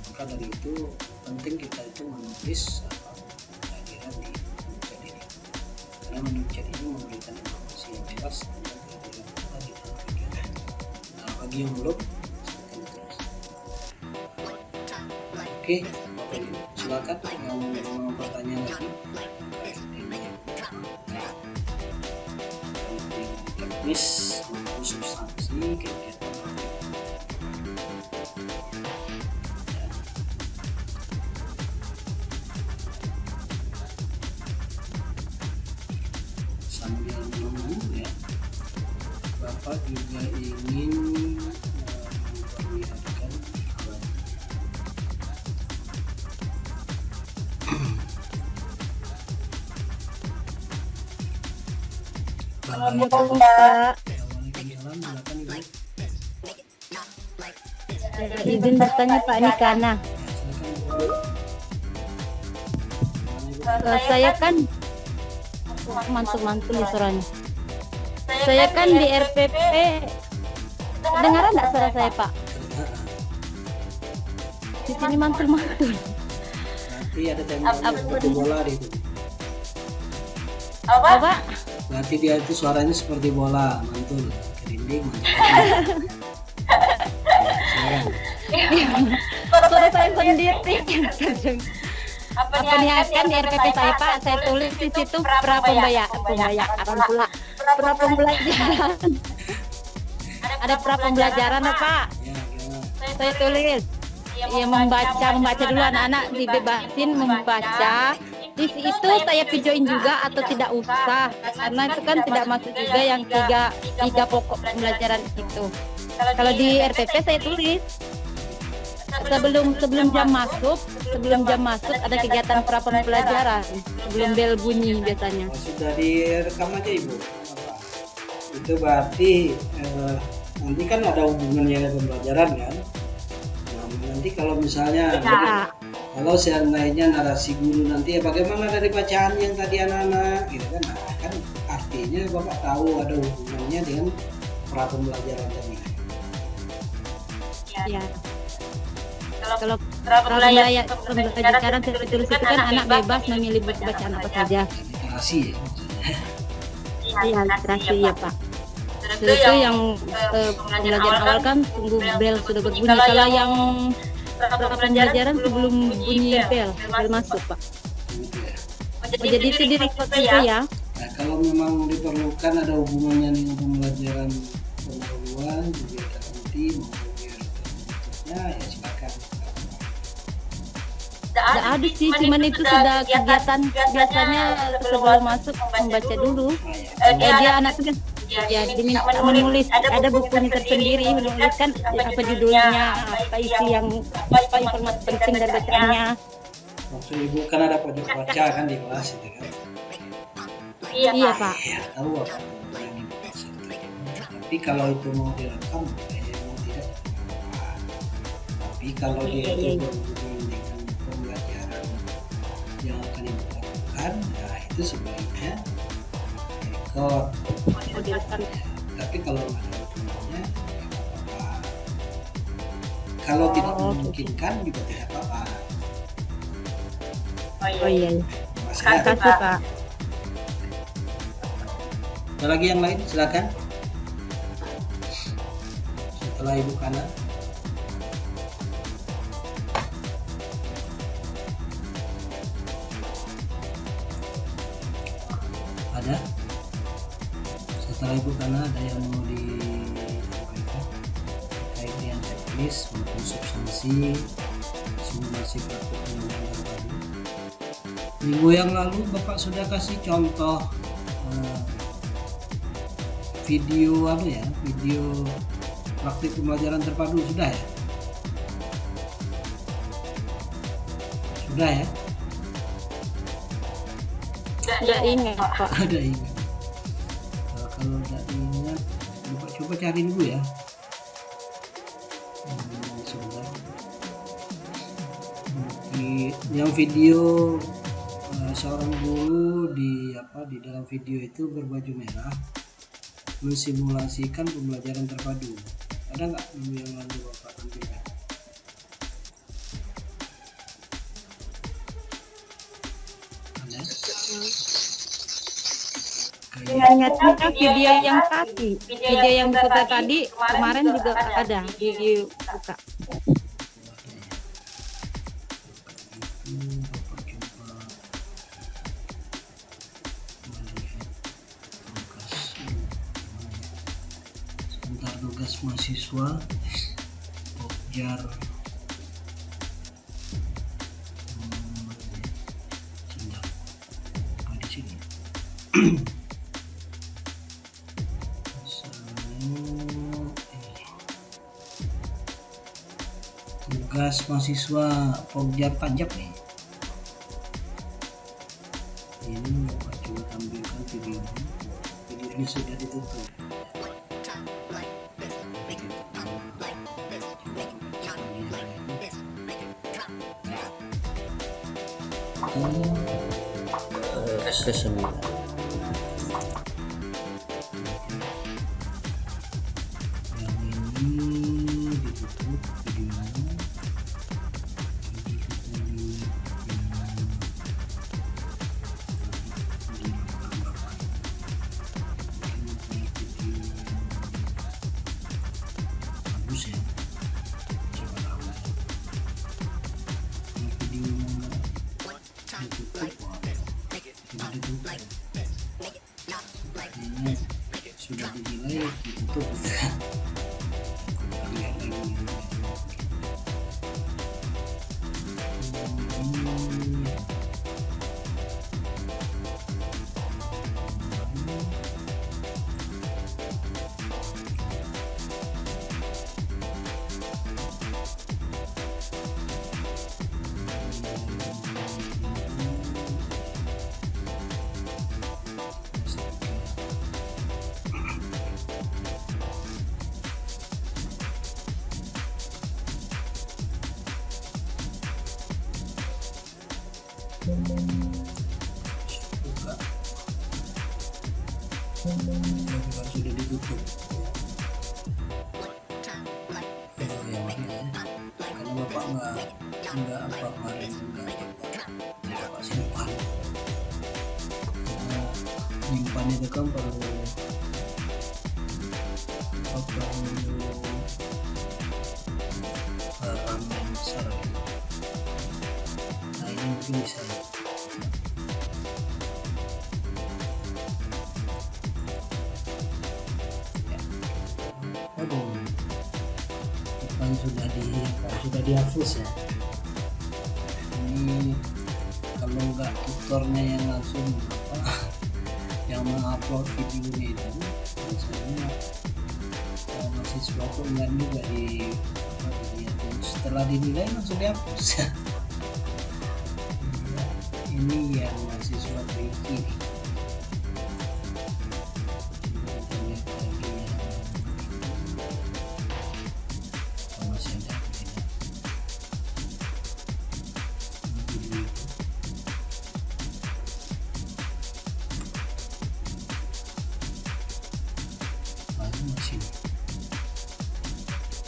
Maka dari itu penting kita itu menulis kehadiran di chat ini, karena menu chat ini memberikan informasi yang jelas tentang kehadiran kita di dalam kegiatan. Nah, bagi yang belum, silakan terus. Oke, silakan yang mau bertanya lagi. Teknis maupun substansi kegiatan. Sambil menunggu ya, Bapak juga ingin memperlihatkan Assalamualaikum Pak. Waalaikumsalam, silakan Ibu. Izin bertanya Pak Nikana. Saya kan mantul-mantul ya suaranya. Saya kan di RPP, dengaran nggak suara saya Pak? Di sini mantul-mantul. Nanti ada tema seperti bola di itu. Apa? Berarti dia itu suaranya seperti bola, mantul, kerinding, mantul. Suara saya sendiri. Apa niatkan di RPP saya Pak? Saya tulis di situ pembelajaran. Ada pembelajaran Pak. Ya, gimana? Saya tulis. Ya membaca dulu, anak-anak dibebasin membaca. Di situ saya videoin juga atau tidak usah, karena itu kan tidak masuk juga yang tiga pokok pembelajaran itu. Kalau di RPP saya tulis sebelum jam masuk ada kegiatan pembelajaran sebelum bel bunyi biasanya. Oh, sudah direkam aja Ibu. Itu berarti nanti kan ada hubungannya dengan pembelajaran kan. Nah, nanti kalau misalnya kalau seandainya narasi guru nanti ya bagaimana dari bacaan yang tadi anak-anak gitu kan, nah, kan artinya Bapak tahu ada hubungannya dengan pembelajaran tadi. Ya. Kalau pembelajaran saya tulis itu kan anak bebas memilih bacaan apa saja. Literasi ya. Iya, literasi ya Pak. Itu yang pembelajaran awal kan tunggu bel sudah berbunyi. Kalau yang pembelajaran sebelum bunyi bel masuk Pak. Jadi itu di record juga ya. Nah, kalau memang diperlukan ada hubungannya dengan pembelajaran pendahuluan juga nanti mau berikutnya ya silakan. Tidak ada sih, cuman itu sudah kegiatan biasanya sebelum masuk membaca dulu. Dia anak itu kan ya diminta menulis, ada bukunya tersendiri, menuliskan apa judulnya, apa isi yang apa informasi penting dari bacaannya. Maksud Ibu kan ada pojok baca kan di kelas itu kan. Iya Pak. Ya tahu apa yang dibaca itu. Tapi kalau itu mau direkam ya mau tidak. Tapi kalau dia itu berhubungan dengan pembelajaran yang akan Ibu lakukan, nah itu sebaiknya record. Tapi kalau nggak ada hubungannya, ya nggak apa-apa. Kalau tidak memungkinkan juga tidak apa-apa. Oh iya. Terima Kasih Pak. Ada lagi yang lain? Silakan. Setelah Ibu Kana. Ada? Setelah Ibu Kana ada yang mau disampaikan terkait dengan teknis maupun substansi simulasi praktik pembelajaran terpadu. Minggu yang lalu Bapak sudah kasih contoh video video praktik pembelajaran terpadu sudah ya? Sudah ya? Nggak ingat Pak. Ada ingat. Kalau nggak ingat, coba cari dulu ya. Sebentar. Yang video seorang guru di dalam video itu berbaju merah mensimulasikan pembelajaran terpadu. Ada nggak minggu yang lalu Bapak tampilkan? Ada? Ingatnya video yang tadi, video yang kita tadi kemarin juga ada video buka. Sebentar, tugas mahasiswa Pokjar di sini. Tugas mahasiswa Pokjar pajak nih. Ini Bapak coba tampilkan video ini sudah ditutup. Ke-9 yang ini ditutup videonya. Bagus ya, coba tahu video ini sudah dinilai ditutup. Lihat lagi. Buka. Sudah ditutup. Kalau Bapak nggak apa kemarin Bapak simpan. Simpan itu kan perlu RAM yang besar. Nah ini mungkin bisa. Aduh, depan sudah dihapus ya. Ini kalau nggak tutornya yang langsung yang mengupload videonya itu, misalnya mahasiswa tuh enggak juga dilihat, setelah dinilai langsung dihapus. Ini yang mahasiswa tricky nih.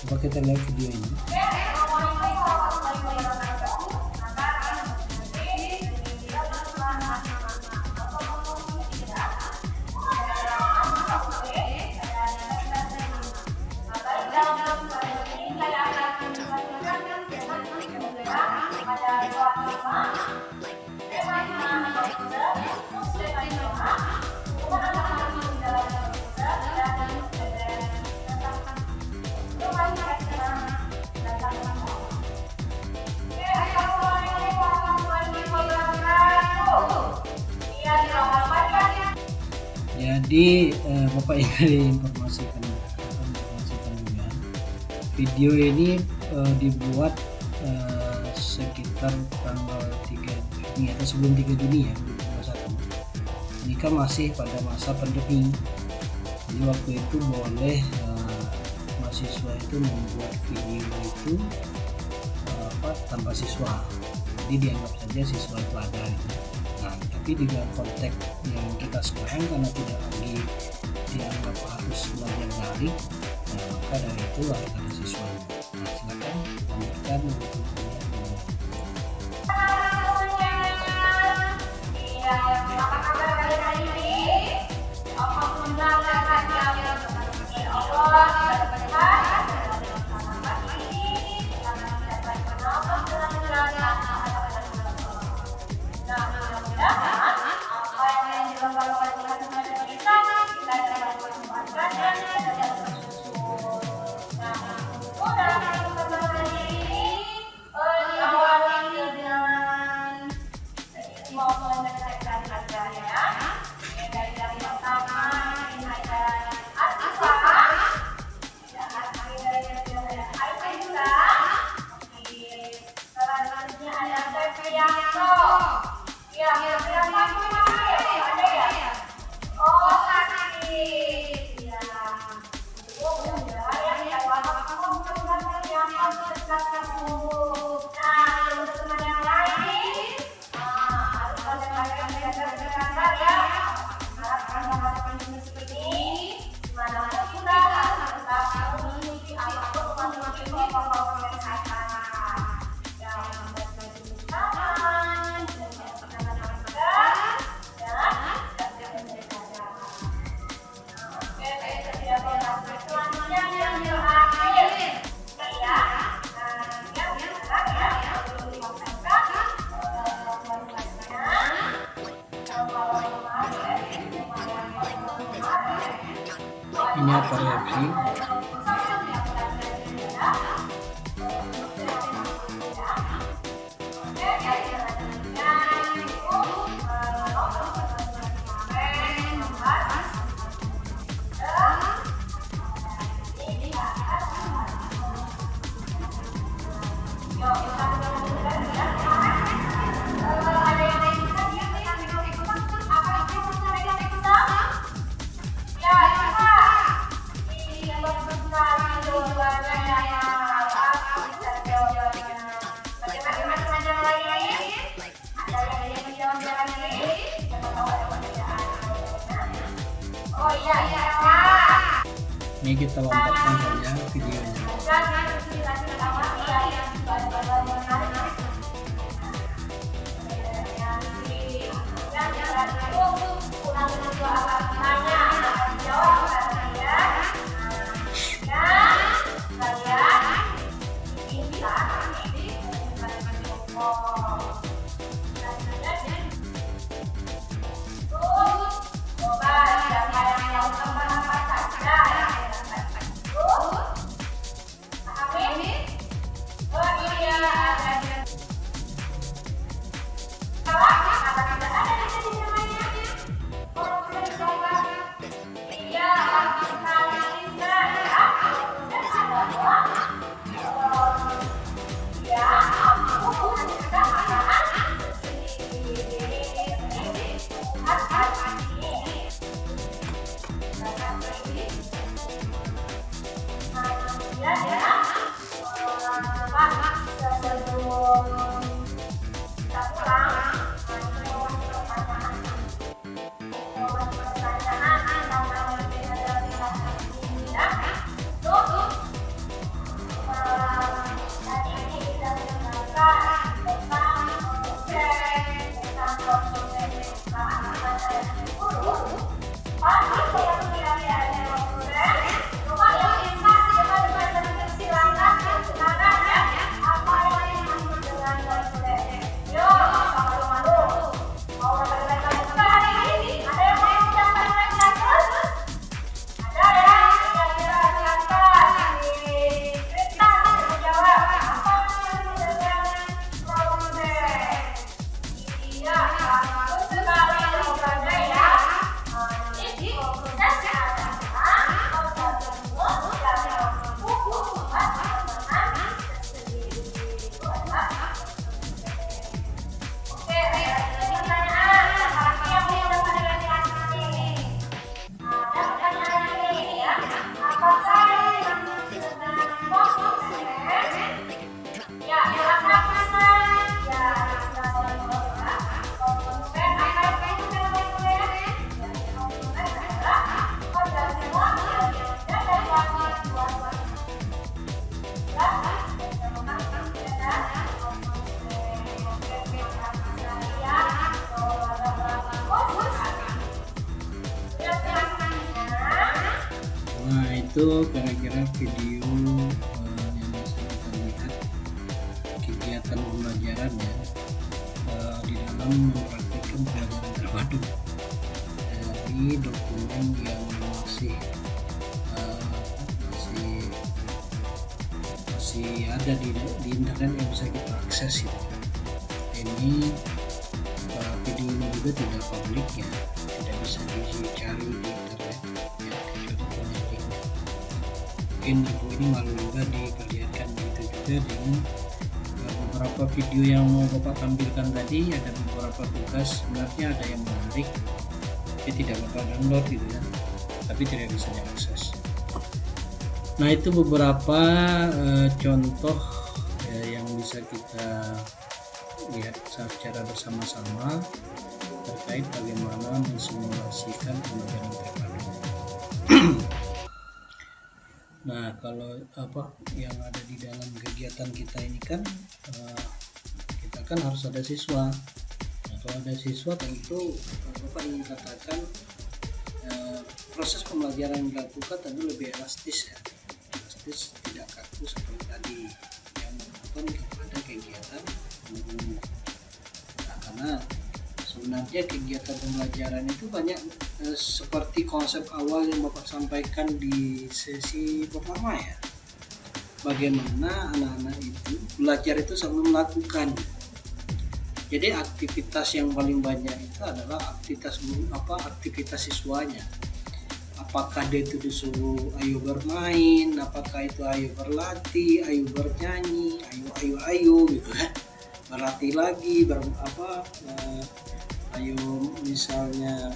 Coba kita lihat video ini. Jadi Bapak ingin informasikan juga, video ini dibuat sekitar tanggal 3 Juni atau sebelum 3 Juni ya 2021. ini kan masih pada masa pandemi, jadi waktu itu boleh mahasiswa itu membuat video itu tanpa siswa, jadi dianggap saja siswa itu ada gitu. Nah, tapi di dalam konteks yang kita sekarang karena tidak lagi dianggap harus belajar daring, nah, maka dari itu harus ada siswa. Nah, silakan lanjutkan untuk Apa kabar kalian ini? Alhamdulillah ini apa reaksi? Ini kita lompatkan saja videonya. itu kira-kira video yang bisa kita lihat kegiatan pembelajaran ya di dalam mempraktikkan pelajaran terpadu dari dokumen yang masih ada di internet yang bisa kita akses ya. Ini video ini juga tidak publik ya, tidak bisa dicari di internet ya, kecuali punya linknya. Mungkin ibu ini malu juga diperlihatkan begitu juga dengan beberapa video yang mau Bapak tampilkan tadi. Ada beberapa tugas sebenarnya ada yang menarik tapi tidak Bapak download gitu ya, tapi tidak bisa diakses. Nah itu beberapa contoh ya, yang bisa kita lihat secara bersama-sama terkait bagaimana mensimulasikan pembelajaran terpadu. Nah kalau yang ada di dalam kegiatan kita ini kan kita kan harus ada siswa. Nah, kalau ada siswa tentu Bapak ingin katakan proses pembelajaran yang dilakukan tentu lebih elastis ya, tidak kaku seperti tadi yang menuntun kepada kegiatan guru. Nah, karena sebenarnya kegiatan pembelajaran itu banyak seperti konsep awal yang Bapak sampaikan di sesi pertama ya, bagaimana anak-anak itu belajar itu sambil melakukan. Jadi aktivitas yang paling banyak itu adalah aktivitas siswanya. Apakah dia itu disuruh ayo bermain, apakah itu ayo berlatih, ayo bernyanyi, ayo gitu kan, berlatih lagi, ayo misalnya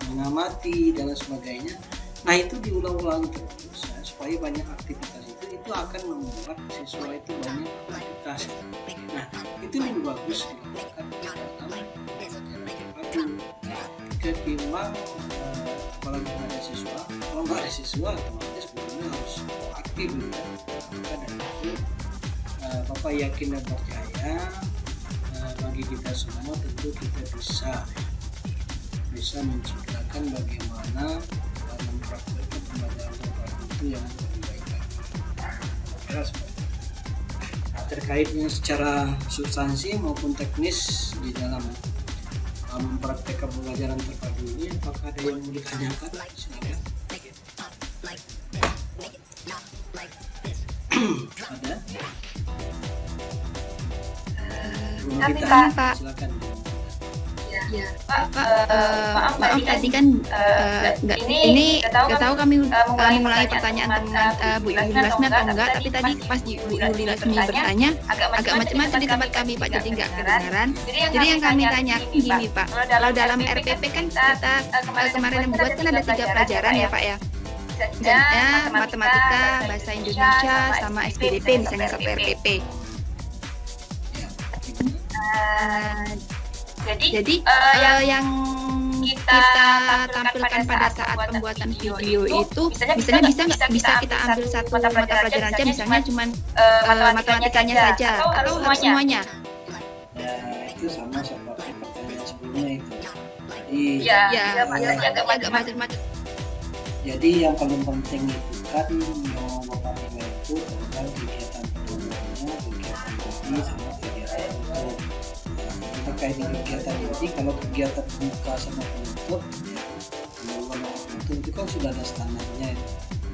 mengamati dan sebagainya. Nah itu diulang-ulang terus ya, supaya banyak aktivitas itu akan membuat siswa itu banyak aktivitas. Nah itu lebih bagus dilakukan dalam pembelajaran terpadu ketimbang apalagi ada siswa. Kalau nggak ada siswa otomatis gurunya harus aktif gitu. Maka dari itu Bapak yakin dan percaya bagi kita semua tentu kita bisa menciptakan bagaimana mempraktikkan pembelajaran terpadu itu yang lebih baik lagi. Terkait dengan secara substansi maupun teknis di dalam mempraktikkan pembelajaran terpadu ini, apakah ada yang mau ditanyakan? Silakan. Ada? Pak. Silakan. Ya. Maaf tadi kan ini nggak tahu kami mengulangi pertanyaan teman Bu Yuli Lasmi atau enggak, tapi tadi pas Bu Yuli Lasmi bertanya agak macam-macam di tempat kami Pak, jadi nggak kedengaran. Jadi yang kami tanyakan gini Pak, kalau dalam RPP kan kita kemarin yang buat kan ada 3 pelajaran ya Pak ya, misalnya matematika, bahasa Indonesia, sama SPDP misalnya satu RPP. Jadi yang kita tampilkan pada saat pembuatan video itu misalnya bisa kita ambil satu mata pelajaran aja, misalnya cuma matematikanya saja atau harus semuanya? Ya itu sama seperti pertanyaan sebelumnya itu. Jadi agak macet-macet. Jadi yang paling penting itu kan yang Bapak nilai itu adalah kegiatan penduduknya, kegiatan bodi sama kegiatan untuk. Terkait dengan kegiatan ini, kalau kegiatan pembuka sama penutup itu kan sudah ada standarnya ya.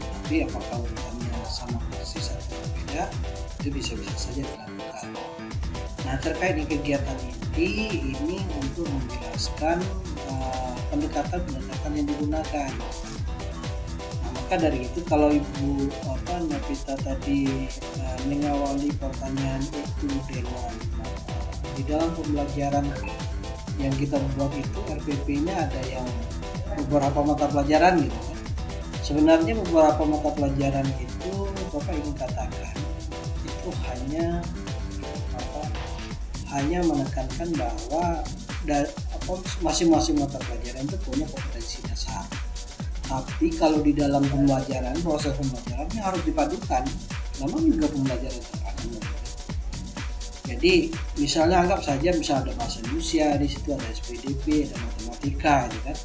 Tapi apakah urutannya sama persis atau berbeda, itu bisa-bisa saja dilakukan. Nah terkait dengan kegiatan ini untuk menjelaskan pendekatan yang digunakan. Nah maka dari itu kalau Ibu Nafita tadi mengawali pertanyaan itu dengan di dalam pembelajaran yang kita buat itu RPP-nya ada yang beberapa mata pelajaran gitu kan. Sebenarnya beberapa mata pelajaran itu Bapak ingin katakan itu hanya menekankan bahwa masing-masing mata pelajaran itu punya kompetensi dasar. Tapi kalau di dalam pembelajaran, proses pembelajarannya harus dipadukan. Namanya juga pembelajaran terpadu. Jadi misalnya anggap saja ada bahasa Indonesia, di situ ada SPDP, ada matematika, gitu kan.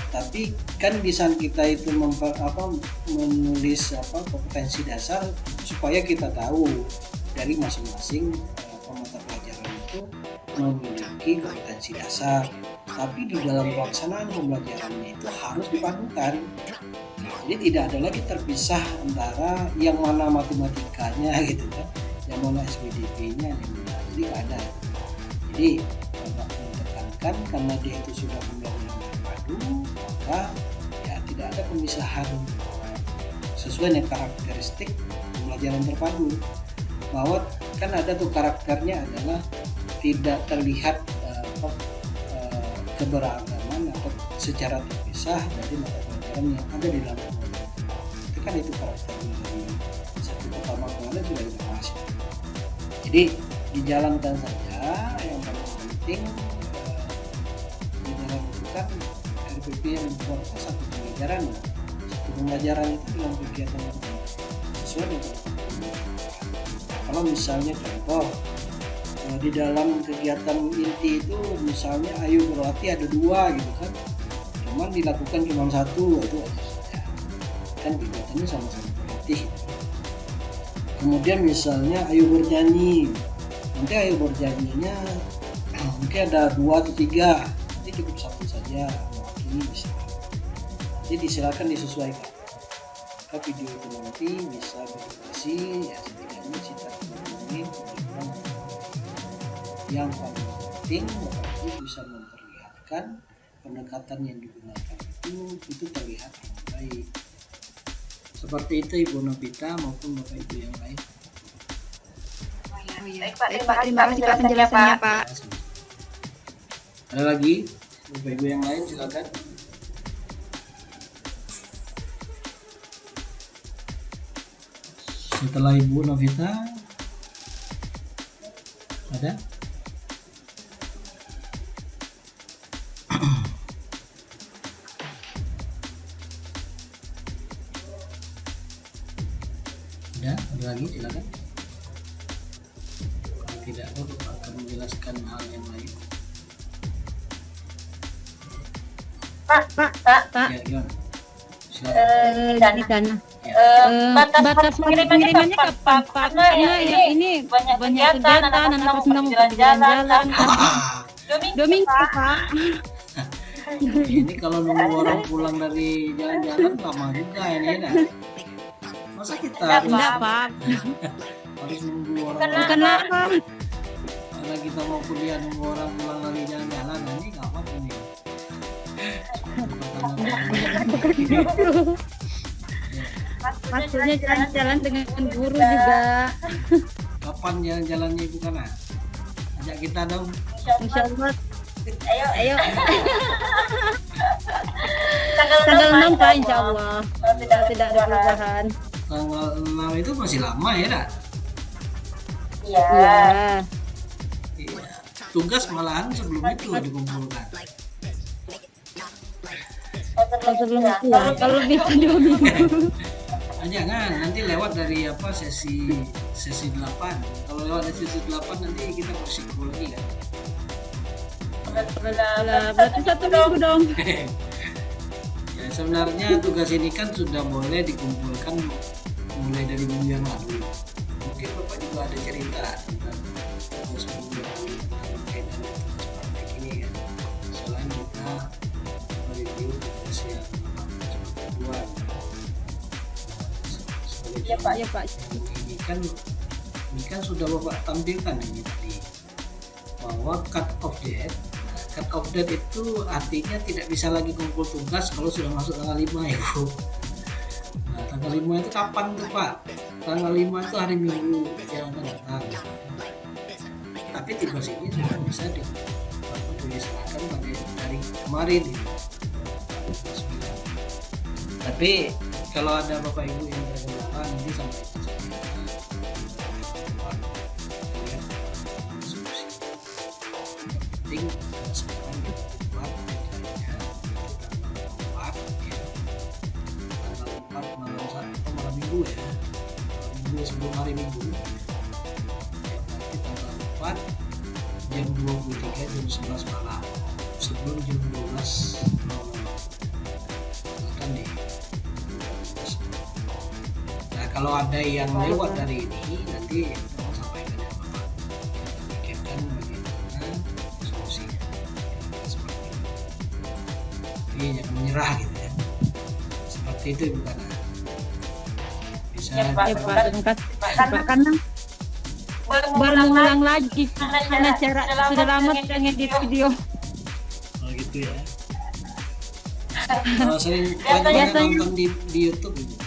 Tapi kan di saat kita itu menulis kompetensi dasar supaya kita tahu dari masing-masing mata pelajaran itu memiliki kompetensi dasar. Tapi di dalam pelaksanaan pembelajarannya itu harus dipadukan. Jadi tidak ada lagi terpisah antara yang mana matematikanya gitu kan, yang mana SPDP-nya, jadi nggak ada. Jadi Bapak menekankan karena dia itu sudah pembelajaran terpadu, maka ya tidak ada pemisahan sesuai dengan karakteristik pembelajaran terpadu. Bahwa kan ada tuh karakternya adalah tidak terlihat keberagaman atau secara terpisah dari mata pelajaran yang ada di dalam pembelajaran. Itu kan itu karakternya dari satu pertama kemarin sudah dibahas. Jadi dijalankan saja, yang paling penting di dalam itu kan RPP yang membuat satu pembelajaran itu dalam kegiatan yang sesuai dengan kalau misalnya contoh di dalam kegiatan inti itu misalnya ayo berlatih ada 2 gitu kan, cuman dilakukan cuma 1 itu aja saja kan kegiatannya sama-sama berlatih. Kemudian misalnya ayo bernyanyi, nanti ayo bernyanyinya mungkin ada 2 atau 3, nanti cukup 1 saja mewakili bisa. Jadi disilakan disesuaikan. Maka video itu nanti bisa berdurasi ya setidaknya sekitar 2 menit. Yang paling penting berarti bisa memperlihatkan pendekatan yang digunakan itu terlihat dengan baik. Seperti itu Ibu Novita maupun Bapak Ibu yang lain. Baik Pak, terima kasih Pak penjelasannya Pak. Ada lagi Bapak Ibu yang lain silakan. Setelah Ibu Novita ada? Ada lagi silakan. Kalau tidak ada Bapak akan menjelaskan hal yang lain. Pak. Ya, gimana? Silakan. Batas pengirimannya kapan Pak? Karena ini banyak kegiatan, anak-anak harus mau jalan-jalan. Domingo Pak. Ini kalau nunggu orang pulang dari jalan-jalan lama juga ini ya. Masa kita harus nunggu orang Kenapa? karena kita mau kuliah nunggu orang pulang dari jalan-jalan ini kapan ini? Maksudnya jalan-jalan dengan guru juga. Kapan jalan-jalannya Ibu Kana? Ajak kita dong. Insya Allah Ayo. tanggal 6 Pak Insya Allah. Tidak ada perubahan. Tanggal 6 itu masih lama ya dah? Iya. Iya. Tugas malahan sebelum itu dikumpulkan. Sebelum itu kalau bisa 2 minggu. Jangan, nanti lewat dari sesi 8. Kalau lewat dari sesi 8 nanti kita bersimpul lagi kan. Berarti 1 minggu dong. Ya sebenarnya tugas ini kan sudah boleh dikumpulkan mulai dari minggu yang lalu. Mungkin Bapak juga ada cerita tentang tugas minggu yang lalu terkait dengan tugas praktek ini kan. Selain kita mereview tugas yang kedua. Iya Pak. Ini kan sudah Bapak tampilkan ini tadi bahwa cut off date. Cut off date itu artinya tidak bisa lagi kumpul tugas kalau sudah masuk tanggal 5 ya Bu. Nah tanggal 5 itu kapan tuh Pak? Tanggal 5 itu hari Minggu yang akan datang. Tapi tugas ini sudah bisa diserahkan dari kemarin ini. Tapi kalau ada Bapak Ibu yang berkenan nanti sampai penting sekarang kita buat tanggal 4 malam Minggu ya, Minggu sebelum hari Minggu ya, nanti tanggal 4 jam 23 jam 11 malam sebelum jam 12 kalau ada yang lewat dari ini nanti tolong sampaikan ya Bapak, pikirkan bagaimana solusinya seperti itu. Tapi jangan menyerah gitu ya, seperti itu bukan bisa Ya Pak, terima kasih Pak, karena baru mengulang lagi karena cara sudah lama tidak ngedit video. oh gitu ya. Sering banyak nonton di YouTube gitu.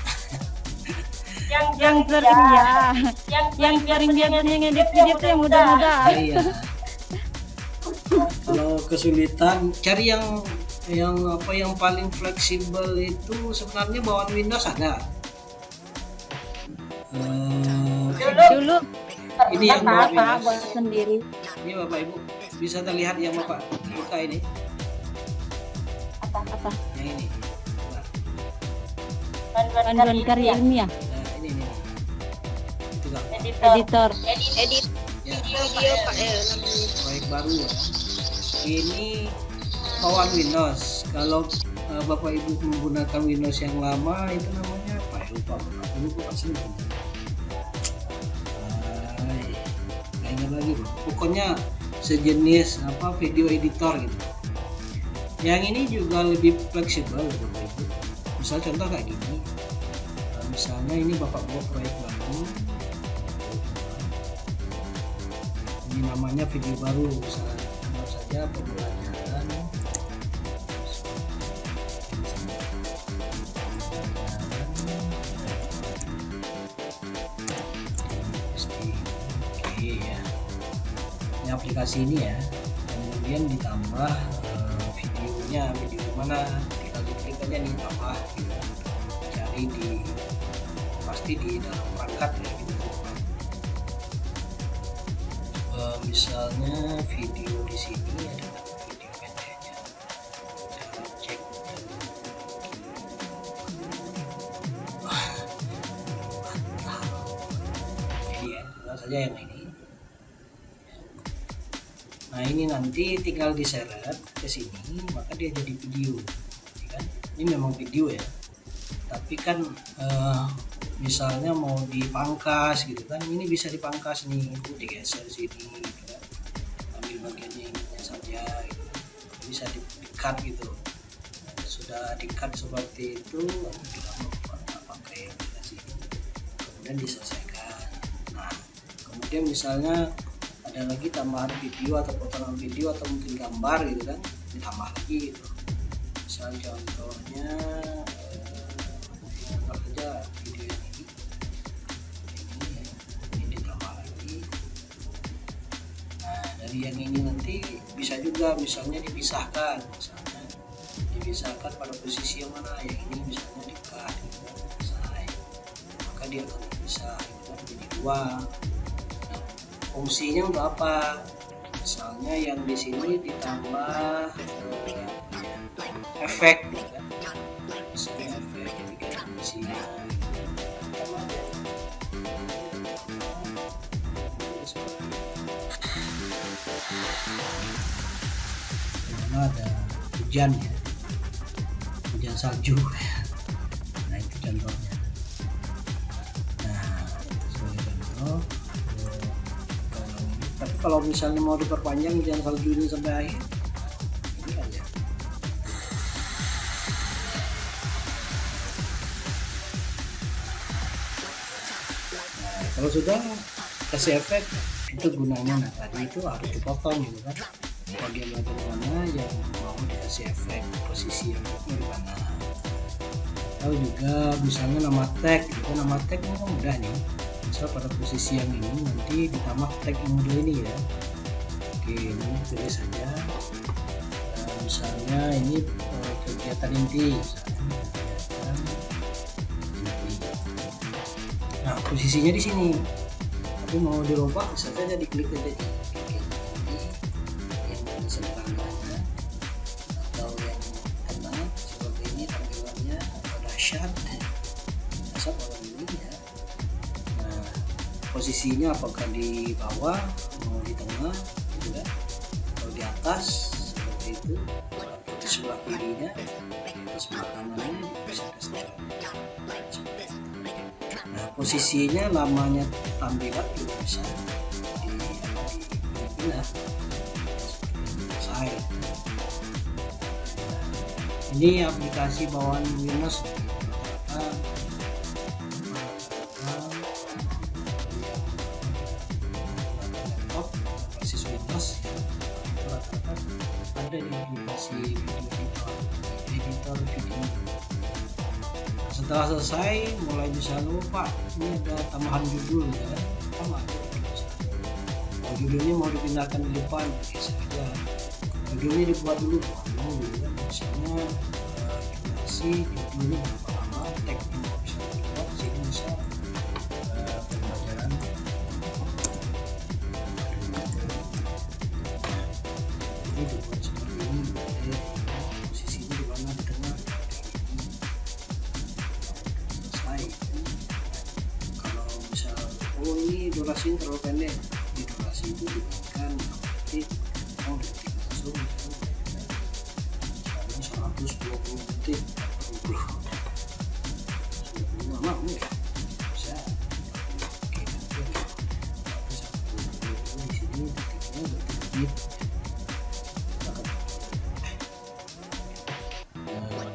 Yang sering ya, yang sering biasanya ngedit video tuh yang muda-muda. Iya. Kalau kesulitan cari yang apa yang paling fleksibel itu sebenarnya bawaan Windows ada. Dulu Ini yang bawaan apa Windows. buat sendiri. Ini Bapak Ibu bisa terlihat yang Bapak buka ini. Apa? Yang ini. Panduan karya ilmiah, Nah, ini. Itu kan editor. ya, proyek baru ya. Ini bawaan Windows. Kalau Bapak Ibu menggunakan Windows yang lama itu namanya apa ya, lupa asli. Nggak ingat lagi bro. Pokoknya sejenis apa video editor gitu. Yang ini juga lebih fleksibel Bapak Ibu. Misal contoh kayak gini. Misalnya ini Bapak buat proyek baru. Ini namanya video baru, misalnya anggap saja pembelajaran oke ya. Ini aplikasi ini ya, kemudian ditambah videonya, video mana tinggal diklik aja nih tambah gitu. Cari pasti di dalam perangkat ya gitu. Misalnya video di sini ada video pendeknya, cara cek ini ya, tinggal saja yang ini. Nah ini nanti tinggal diseret ke sini maka dia jadi video ya kan? Ini memang video ya, tapi kan misalnya mau dipangkas gitu kan, ini bisa dipangkas nih, digeser sini gitu kan. Ambil bagiannya ininya saja gitu. Bisa di-cut gitu. Sudah di-cut seperti itu kita mau pakai aplikasi ini, kemudian diselesaikan. Nah kemudian misalnya ada lagi tambahan video atau potongan video atau mungkin gambar gitu kan, ditambah lagi gitu. Misal contohnya anggap saja video yang ini ditambah lagi. Nah dari yang ini nanti bisa juga misalnya dipisahkan, pada posisi yang mana, yang ini misalnya di-cut gitu, selesai, maka dia akan bisa jadi dua. Nah, fungsinya untuk apa? Misalnya yang di sini ditambah efek gitu kan, misalnya efek ketika di sini ada hujan ya, hujan salju. Nah itu contohnya. Nah itu sebagai contoh. Tapi kalau misalnya mau diperpanjang hujan salju ini sampai akhir, ini aja. Nah, kalau sudah kasih efek itu gunanya, nah tadi itu harus dipotong gitu kan, bagian-bagian mana yang mau dikasih efek, posisi yang mau di mana. Lalu juga misalnya nama tag gitu, nama tag ini kan mudah nih, misal pada posisi yang ini nanti ditambah tag yang model ini ya. Oke, ini tulis saja. Nah, misalnya ini kegiatan inti, nah posisinya di sini, tapi mau dirubah bisa saja diklik aja di yang sederhananya atau yang tenang seperti ini tampilannya, atau dahsyat orang ini ya. Nah posisinya apakah di bawah, mau di tengah gitu kan, atau di atas seperti itu, atau di sebelah kirinya, sebelah kanannya bisa kasih. Nah, posisinya lamanya tampilan juga bisa dipindah. Saya ini aplikasi bawaan Windows laptop basis Windows ada di aplikasi editor video. Setelah selesai mulai bisa lupa ini ada tambahan judul ya, sama judulnya mau dipindahkan di depan bisa aja, judulnya dibuat dulu misalnya durasi judulnya berapa lama, tagnya mau bisa dibuat sehingga bisa pembelajaran. Ini dibuat seperti ini, posisinya di mana di tengah. Selesai. Kalau misal ini durasinya terlalu pendek, di durasi itu diberikan berarti mau detik langsung misalnya 120 detik 20 lama ya bisa oke di sini detiknya berdetik.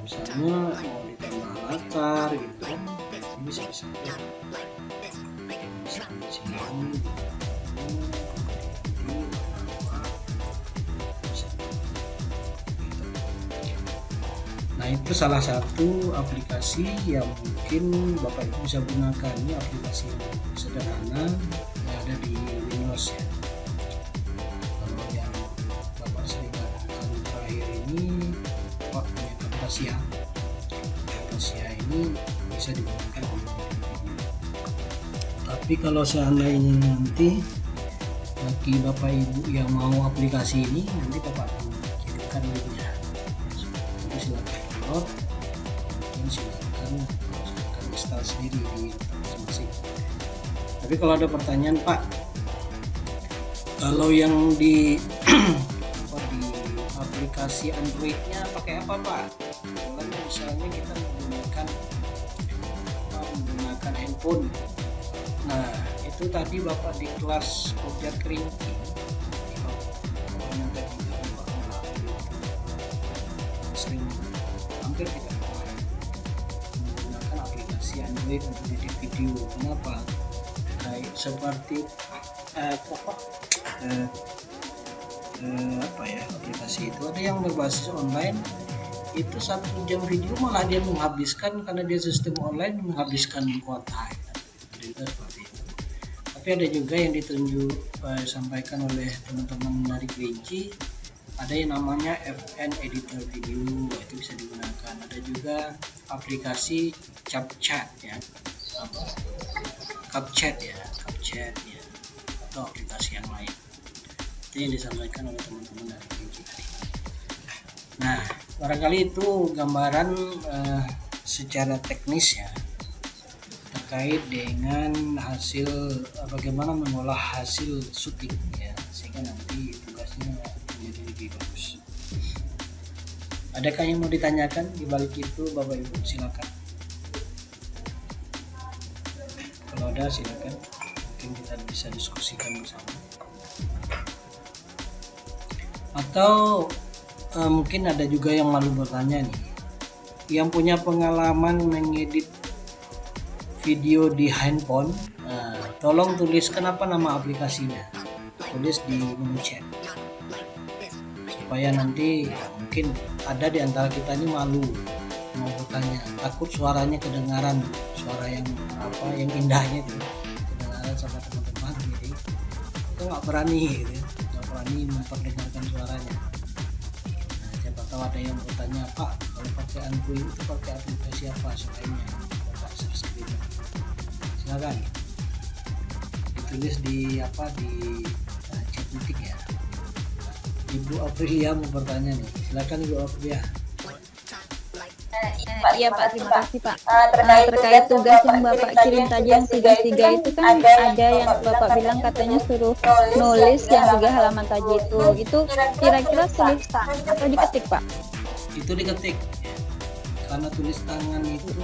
Misalnya mau ditambah latar gitu kan, ini bisa Nah, itu salah satu aplikasi yang mungkin Bapak Ibu bisa gunakan. Ini aplikasi yang sederhana yang ada di Windows ya. Kalau yang Bapak sering lakukan terakhir ini Bapak punya Camtasia. Camtasia ini bisa digunakan di tapi kalau seandainya nanti bagi Bapak Ibu yang mau aplikasi ini, nanti Bapak akan kirimkan linknya. Jadi silakan download dan silakan install sendiri di masing-masing. Tapi kalau ada pertanyaan, Pak, kalau yang di di aplikasi Android-nya pakai apa, Pak? Kan misalnya kita menggunakan handphone. Nah, itu tadi Bapak di kelas objek kerinci sering hampir tidak pernah menggunakan aplikasi Android untuk edit video. Kenapa? Kayak seperti aplikasi itu ada yang berbasis online, itu 1 jam video malah dia menghabiskan, karena dia sistem online menghabiskan kuota. Seperti itu. Tapi ada juga yang disampaikan oleh teman-teman dari Kerinci, ada yang namanya FN editor video, itu bisa digunakan. Ada juga aplikasi CapCut ya, CapCut ya, atau aplikasi yang lain. Itu yang disampaikan oleh teman-teman dari Kerinci tadi. Nah, barangkali itu gambaran secara teknis ya, terkait dengan hasil bagaimana mengolah hasil syuting ya, sehingga nanti tugasnya menjadi lebih bagus. Adakah yang mau ditanyakan di balik itu, Bapak Ibu? Silakan. Kalau ada silakan, mungkin kita bisa diskusikan bersama. Atau mungkin ada juga yang malu bertanya nih, yang punya pengalaman mengedit video di handphone, tolong tuliskan apa nama aplikasinya, tulis di menu chat supaya nanti mungkin ada di antara kita ini malu mau bertanya, takut suaranya kedengaran, suara yang indahnya itu kedengaran sama teman-teman, jadi kita nggak berani memperdengarkan suaranya. Nah, siapa tahu ada yang bertanya, Pak, kalau pakai Android itu pakai aplikasi apa selainnya? Silakan ditulis di chat titik ya. Ibu Aprilia mau bertanya nih, silakan Ibu Aprilia. Iya Pak, terima kasih Pak. Terkait tugas yang Bapak kirim tadi yang 3 itu kan ada yang Bapak bilang katanya suruh nulis yang 3 halaman tadi itu kira-kira tulis atau diketik Pak? itu diketik ya. Karena tulis tangan itu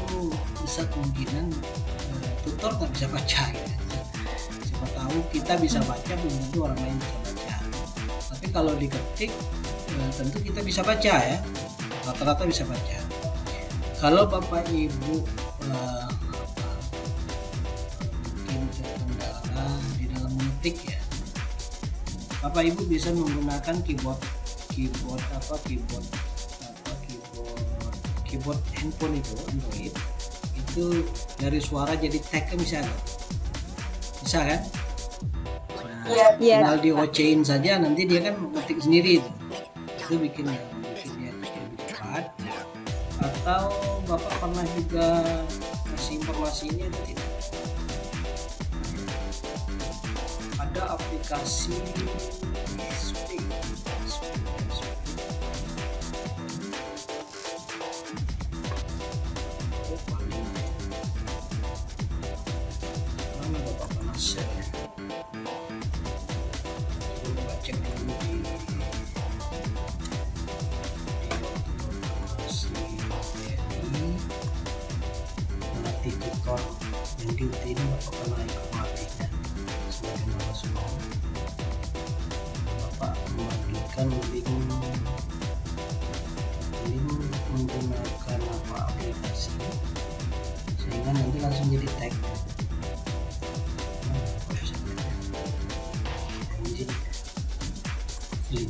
bisa kemungkinan tutor nggak bisa baca ya. Siapa tahu kita bisa baca, belum tentu orang lain bisa baca. Tapi kalau diketik tentu kita bisa baca ya, rata-rata bisa baca. Kalau Bapak Ibu mungkin terkendala di dalam mengetik ya, Bapak Ibu bisa menggunakan keyboard handphone itu Android itu dari suara jadi tagnya bisa kan? Nah, tinggal di OC-in saja, nanti dia kan ngetik sendiri itu bikin dia lebih cepat. Atau Bapak pernah juga kasih informasi ini atau tidak? Ada aplikasi Speak. Mana Bapak pernah share ya? Coba cek dulu di melatih tutor yang diuti ini. Bapak pernah ikut melatihnya sebagai narasumber. Bapak membagikan link menggunakan aplikasi sehingga nanti langsung jadi tag. Link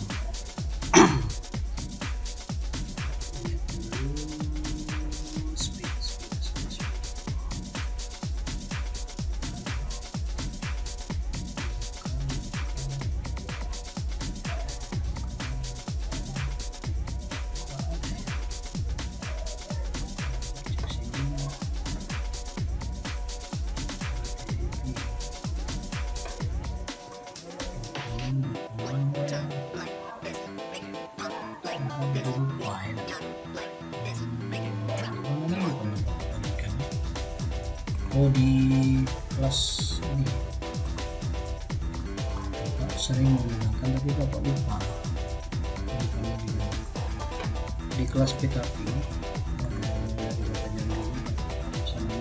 di kelas ini Bapak sering menggunakan, tapi Bapak lupa di kelas PKP dari Bapak dulu sama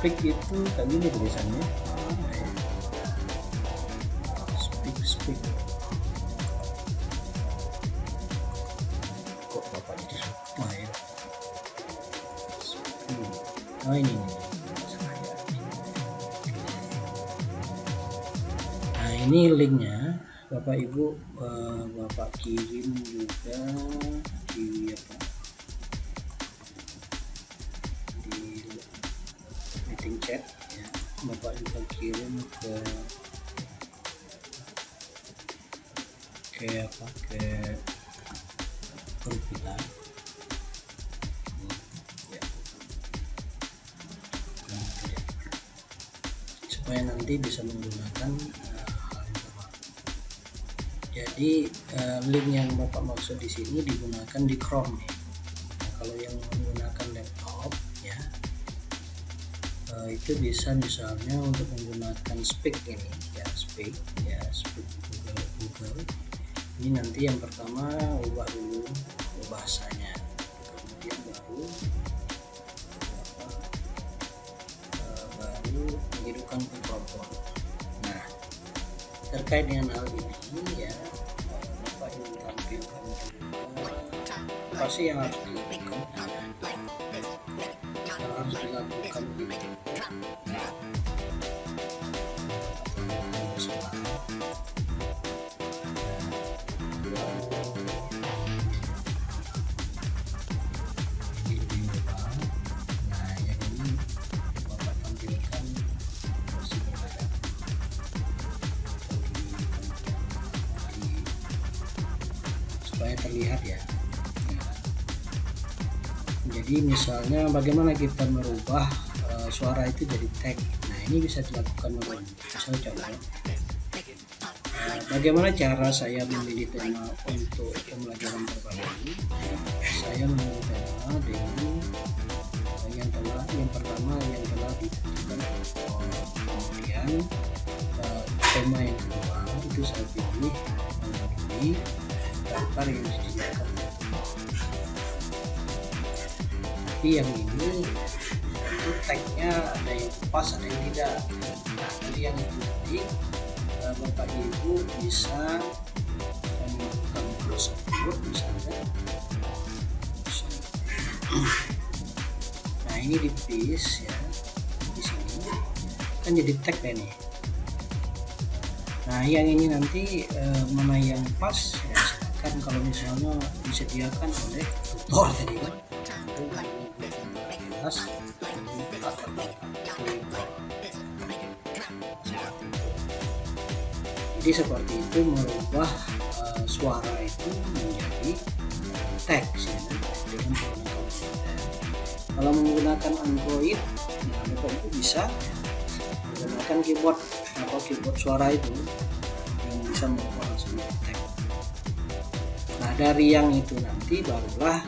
Speak itu kayak gini tulisannya. Speak. Kok Bapak jadi lupa ya? Oh ini. Nah ini linknya, Bapak Ibu Bapak kirim juga di apa? Chat ya, Bapak juga kirim ke grup kita ya. Supaya nanti bisa menggunakan hal yang sama. Jadi link yang Bapak maksud di sini digunakan di Chrome ya. Nah, kalau yang menggunakan laptop ya, itu bisa misalnya untuk menggunakan Speak ini ya, Speak Google. Ini nanti yang pertama ubah dulu bahasanya, kemudian baru menghidupkan mikrofon. Nah terkait dengan hal ini ya, Bapak ingin tampilkan juga apa sih yang harus dilakukan supaya terlihat ya. Jadi misalnya bagaimana kita merubah suara itu jadi tag. Nah ini bisa dilakukan teman-teman. Misalnya coba bagaimana cara saya memilih tema untuk pembelajaran terbaru. Saya memilih tema dengan yang pertama yang telah ditentukan, kemudian tema yang kedua itu saya pilih ini daftar yang disediakan. Tapi yang ini itu tagnya ada yang pas ada yang tidak. Nah, jadi yang itu nanti Bapak Ibu bisa menentukan tersebut misalnya. Nah ini di paste ya, di sini kan jadi tag ya nih. Nah yang ini nanti mana yang pas ya, silakan kalau misalnya disediakan oleh tutor tadi kan. Jadi seperti itu merubah suara itu menjadi teks ya, dengan menggunakan komputer. Kalau menggunakan Android, nah Bapak Ibu bisa menggunakan keyboard atau keyboard suara itu yang bisa merubah langsung menjadi teks. Nah dari yang itu nanti barulah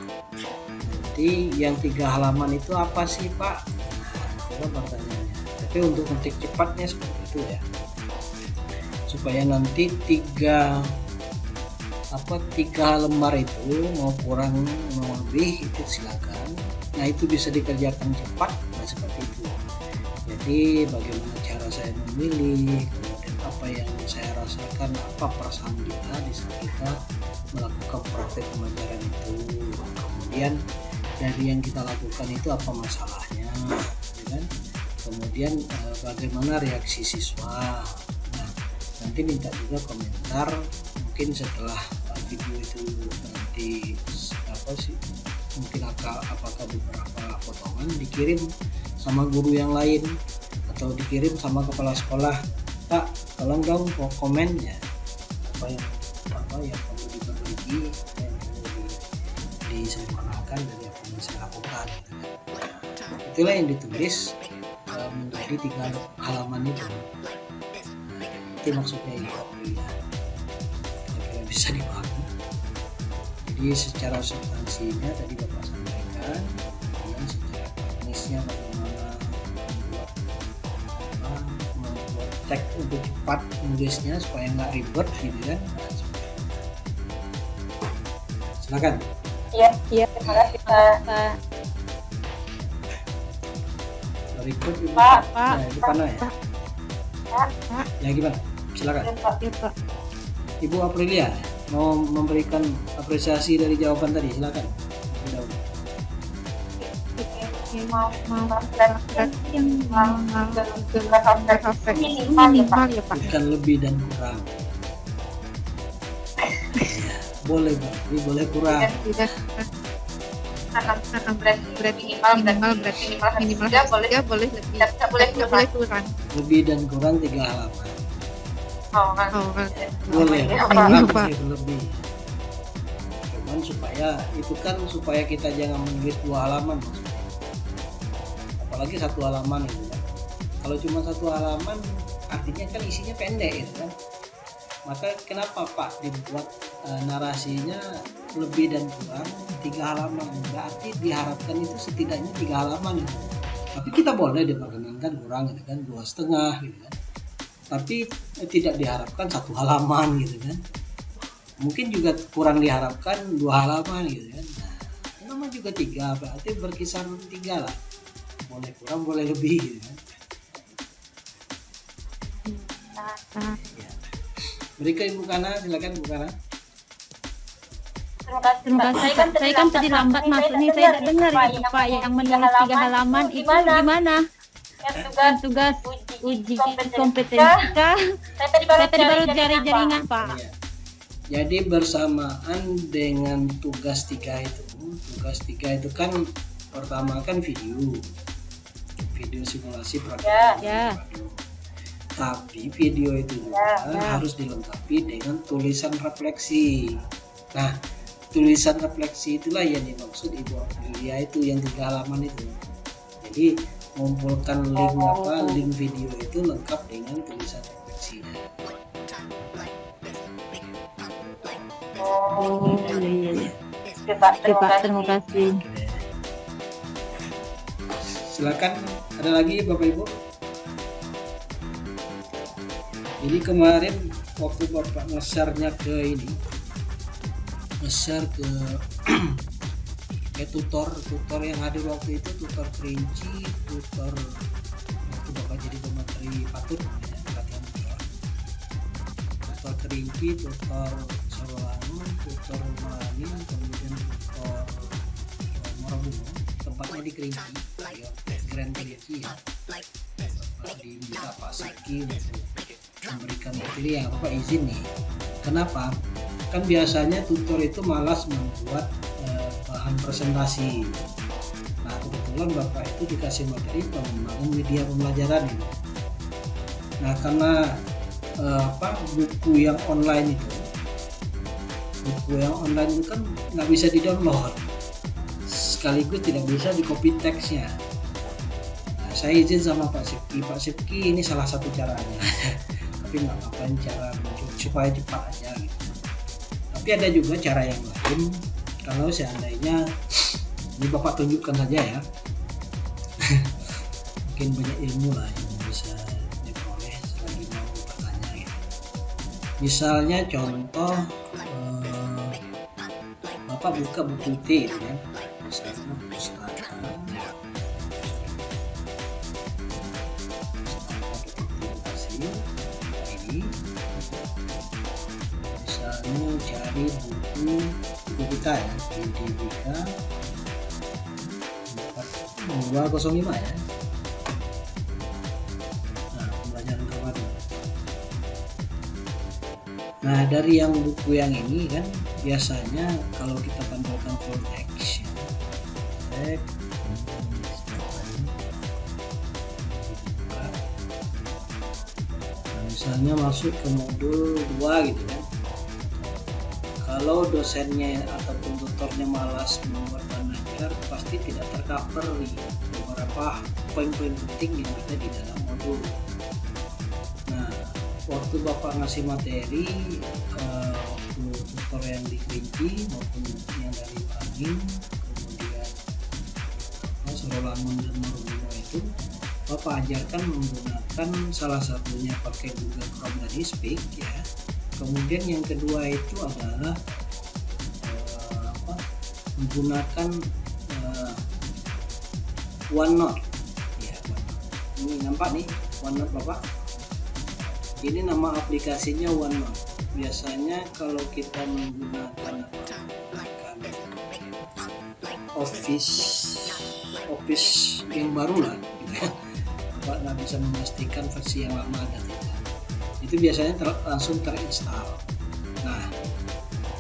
nanti yang 3 halaman itu apa sih Pak? Nah, itu pertanyaannya. Tapi untuk ngetik cepatnya seperti itu ya. Supaya nanti 3 lembar itu mau kurang mau lebih itu silakan. Nah itu bisa dikerjakan cepat. Nah seperti itu. Jadi bagaimana cara saya memilih, kemudian apa yang saya rasakan, apa perasaan kita di saat kita melakukan praktek pembelajaran itu, kemudian dari yang kita lakukan itu apa masalahnya, ya kan? Kemudian bagaimana reaksi siswa. Nah, nanti minta juga komentar mungkin setelah video itu nanti mungkin apakah beberapa potongan dikirim sama guru yang lain atau dikirim sama kepala sekolah, Pak tolong dong komen ya apa yang perlu diperbaiki, yang perlu disempurnakan dari apa yang saya lakukan gitu kan. Itulah yang ditulis menjadi 3 halaman itu. Itu maksudnya ya, kira-kira bisa dipahami. Jadi secara substansinya tadi Bapak sampaikan, kemudian secara teknisnya bagaimana membuat teks untuk cepat nulisnya supaya nggak ribet gitu kan. Silakan. Iya, terima kasih Pak. Berikut Ibu. Pak. Ya, Ibu Pana ya. Ya gimana? Silakan. Ibu Aprilia mau memberikan apresiasi dari jawaban tadi, silakan. Minimal ya Pak. Bukan lebih dan kurang. Ya, boleh Pak, ini boleh kurang. Berarti minimal boleh lebih. Tidak boleh kurang. Lebih dan kurang 3 halaman. Boleh Pak. lebih. Cuman supaya kita jangan menulis 2 halaman maksudnya. Apalagi 1 halaman gitu kan. Kalau cuma 1 halaman artinya kan isinya pendek gitu kan. Maka kenapa Pak dibuat narasinya lebih dan kurang 3 halaman? Berarti diharapkan itu setidaknya 3 halaman gitu. Tapi kita boleh diperkenankan kurang gitu kan, 2,5 gitu kan. Tapi tidak diharapkan 1 halaman gitu kan. Mungkin juga kurang diharapkan 2 halaman gitu kan. Nah, nama juga 3, berarti berkisar 3 lah. Boleh kurang, boleh lebih gitu kan. Ya. Berikan Ibu Kana, silakan Ibu Kana. Terima kasih Pak. Saya kan tadi lambat masuk nih, saya tidak dengar itu Pak yang menulis 3 halaman itu gimana? Yang tugas uji kompetensi. Saya tadi baru cari jaringan Pak. Ya. Jadi bersamaan dengan tugas 3 itu. Tugas 3 itu kan pertama kan video simulasi praktek. Ya. Tapi video itu juga harus dilengkapi dengan tulisan refleksi. Nah, tulisan refleksi itulah yang dimaksud Ibu Aprilia itu yang 3 halaman itu. Jadi mengumpulkan link video itu lengkap dengan tulisan refleksinya. Oh iya. Oke Pak, Oke Pak, terima kasih. Silakan, ada lagi Bapak Ibu. Jadi kemarin waktu Bapak nge-share-nya ke ini, nge-share ke tutor yang hadir waktu itu, tutor kerinci, tutor waktu Bapak jadi pemateri patut ya, pelatihan tutor kerinci, tutor Sarolangun, tutor Malani, kemudian tutor Morobungo, tempatnya di Kerinci, ya, Grand Kerinci ya. Bapak diminta Pak Saki untuk memberikan materi yang Bapak izin nih. Kenapa? Kan biasanya tutor itu malas membuat bahan presentasi. Nah kebetulan Bapak itu dikasih materi pengembangan media pembelajaran ini. Nah karena buku yang online itu kan nggak bisa di-download, sekaligus tidak bisa di copy text-nya. Nah, saya izin sama Pak Sipki ini salah satu caranya. Tapi nggak apa-apa, cara supaya cepat aja gitu. Tapi ada juga cara yang lain. Kalau seandainya ini Bapak tunjukkan saja ya, mungkin banyak ilmu lah yang bisa diperoleh selagi mau bertanya ya. Misalnya contoh Bapak buka buku T ya, misalnya pustaka ini, misalnya cari buku kita ya, Didika 205 ya. Nah, pembelajaran terbaru. Nah, dari yang buku yang ini kan biasanya kalau kita tampilkan full text ya, misalnya masuk ke modul 2 gitu kan. Kalau dosennya ataupun tutornya malas membuat bahan ajar, pasti tidak tercover nih beberapa poin-poin penting yang ada di dalam modul. Nah, waktu Bapak ngasih materi waktu tutor yang di Kerinci maupun yang dari Panging, kemudian Sarolangun dan Morobungo itu, Bapak ajarkan menggunakan salah satunya pakai Google Chrome dan Speak ya. Kemudian yang kedua itu adalah menggunakan OneNote ya. Ini nampak nih OneNote Bapak, ini nama aplikasinya OneNote. Biasanya kalau kita menggunakan Office yang baru lah gitu ya, Bapak nggak bisa memastikan versi yang lama ada tidak, itu biasanya langsung terinstall. Nah,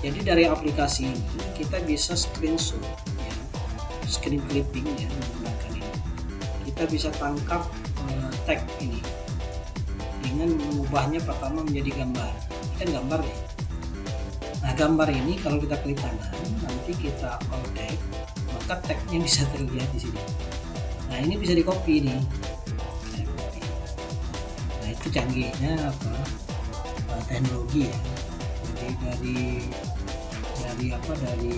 jadi dari aplikasi ini kita bisa screenshot ya, screen clipping ya, menggunakan ini. Kita bisa tangkap tag ini dengan mengubahnya pertama menjadi gambar. Ini kan gambar ya. Nah, gambar ini kalau kita klik kanan, nanti kita all tag, maka tagnya bisa terlihat di sini. Nah, ini bisa di copy nih. Nah, itu canggihnya teknologi ya. Jadi dari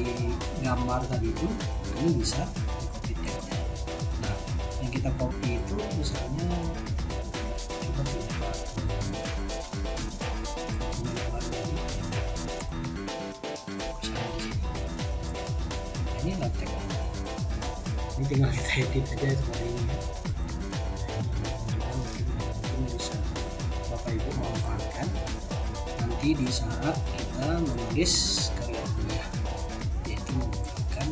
gambar tadi itu ini bisa di copy tagnya. Nah, yang kita copy itu misalnya coba kita ini tag. Ini tinggal kita edit aja seperti ini ya. Mungkin bisa Bapak Ibu manfaatkan nanti di saat kita menulis karya ilmiah, yaitu menggunakan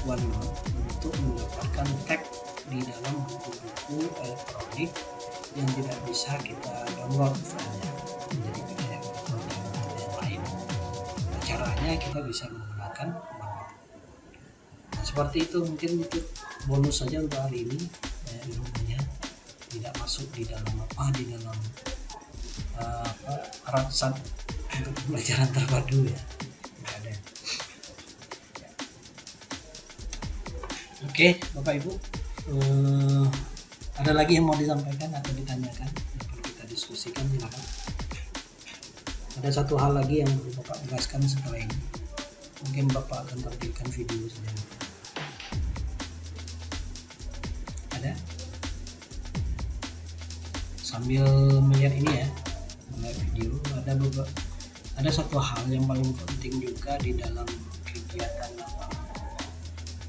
OneNote untuk mendapatkan tag di dalam buku-buku elektronik yang tidak bisa kita download filenya menjadi PDF atau yang lain. Nah, caranya kita bisa menggunakan OneNote. Nah, seperti itu, mungkin untuk bonus saja untuk hari ini ya, ilmunya tidak masuk di dalam rangsan untuk pembelajaran terpadu ya. Oke, Bapak Ibu, ada lagi yang mau disampaikan atau ditanyakan? Perlu kita diskusikan, silakan. Ada satu hal lagi yang perlu Bapak jelaskan setelah ini. Mungkin Bapak akan tampilkan video saja. Ada? Sambil melihat ini ya, melihat video, ada satu hal yang paling penting juga di dalam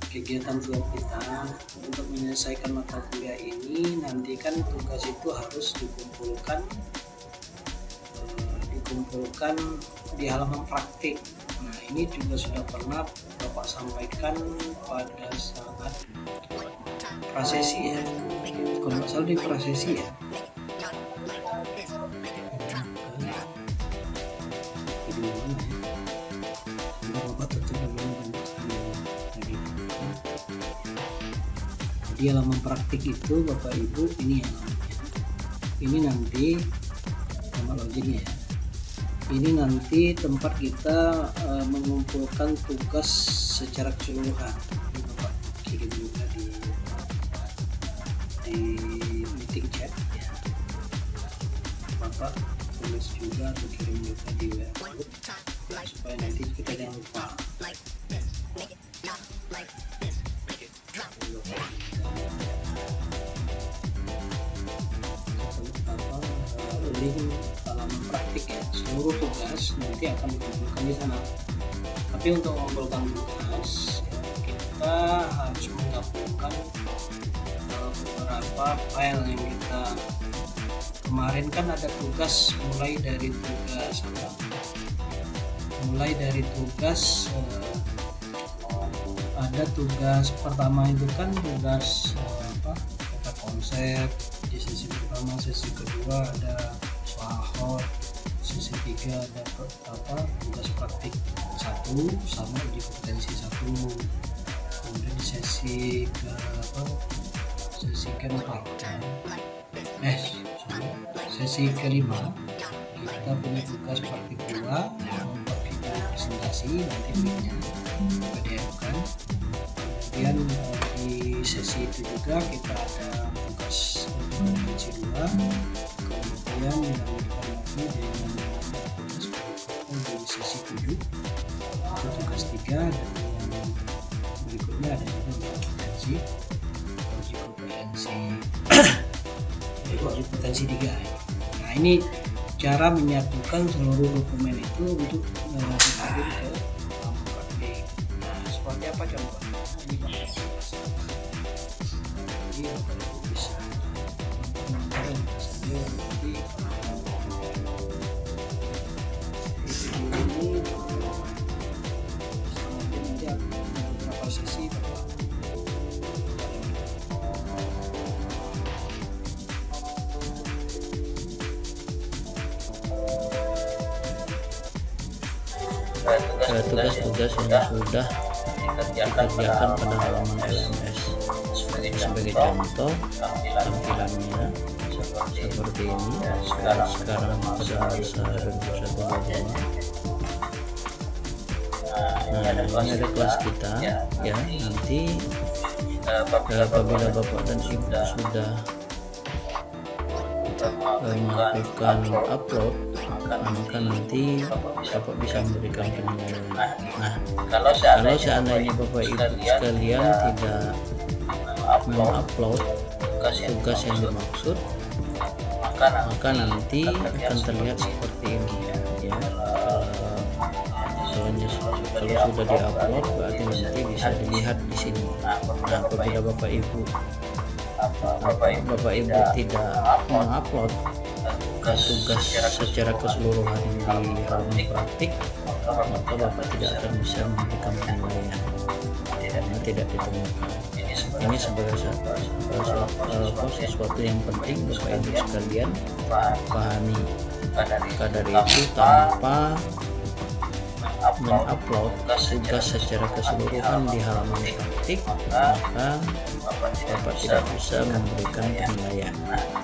kegiatan swab kita untuk menyelesaikan mata kuliah ini. Nanti kan tugas itu harus dikumpulkan di halaman praktik. Nah, ini juga sudah pernah Bapak sampaikan pada saat prasesi ya, kalau nggak salah di prasesi ya. Di halaman praktik itu Bapak Ibu, ini halamannya. Ini nanti nama loginnya ya. Ini nanti tempat kita mengumpulkan tugas secara keseluruhan. Ini Bapak kirim juga di meeting chat ya. Bapak tulis juga atau kirim juga di web supaya nanti kita jangan lupa. Link halaman praktik ya, seluruh tugas nanti akan dikumpulkan di sana. Tapi untuk mengumpulkan tugas kita harus menggabungkan beberapa file yang kita kemarin kan ada tugas mulai dari tugas ada tugas pertama itu kan tugas kata konsep di sesi pertama, sesi kedua ada swahot, sesi 3 ada tugas praktik 1 sama uji kompetensi 1. Kemudian di sesi kelima kita punya tugas praktik 2 membuat video presentasi, nanti linknya PDF-kan. Kemudian di sesi itu juga kita ada tugas kompetensi 2, kemudian yang lagi dengan tugas di sesi 7 itu tugas 3, dan yang berikutnya ada juga uji kompetensi 3. Nah, ini cara menyatukan seluruh dokumen itu untuk dikirim ke praktik. Nah, seperti apa contohnya? Ini bisa tugas-tugas yang sudah dikerjakan pada halaman LMS. Sebagai contoh, tampilannya seperti ini. Sekarang pada masa 2021. Nah, ini ada kelas kita ya. Nanti apabila Bapak dan Ibu sudah melakukan upload, maka nanti Bapak bisa memberikan penilaian. Nah, kalau seandainya Bapak Ibu sekalian tidak mengupload tugas yang dimaksud, maka nanti akan terlihat seperti ini ya. Kalau sudah diupload berarti nanti bisa dilihat di sini. Nah, apabila Bapak Ibu tidak mengupload tugas secara keseluruhan di halaman praktik, maka Bapak tidak akan bisa memberikan penilaian karena tidak ditemukan. Ini sebagai sesuatu yang penting Bapak Ibu sekalian pahami. Maka dari itu, tanpa mengupload tugas secara keseluruhan di halaman praktik, maka Bapak tidak bisa memberikan penilaian.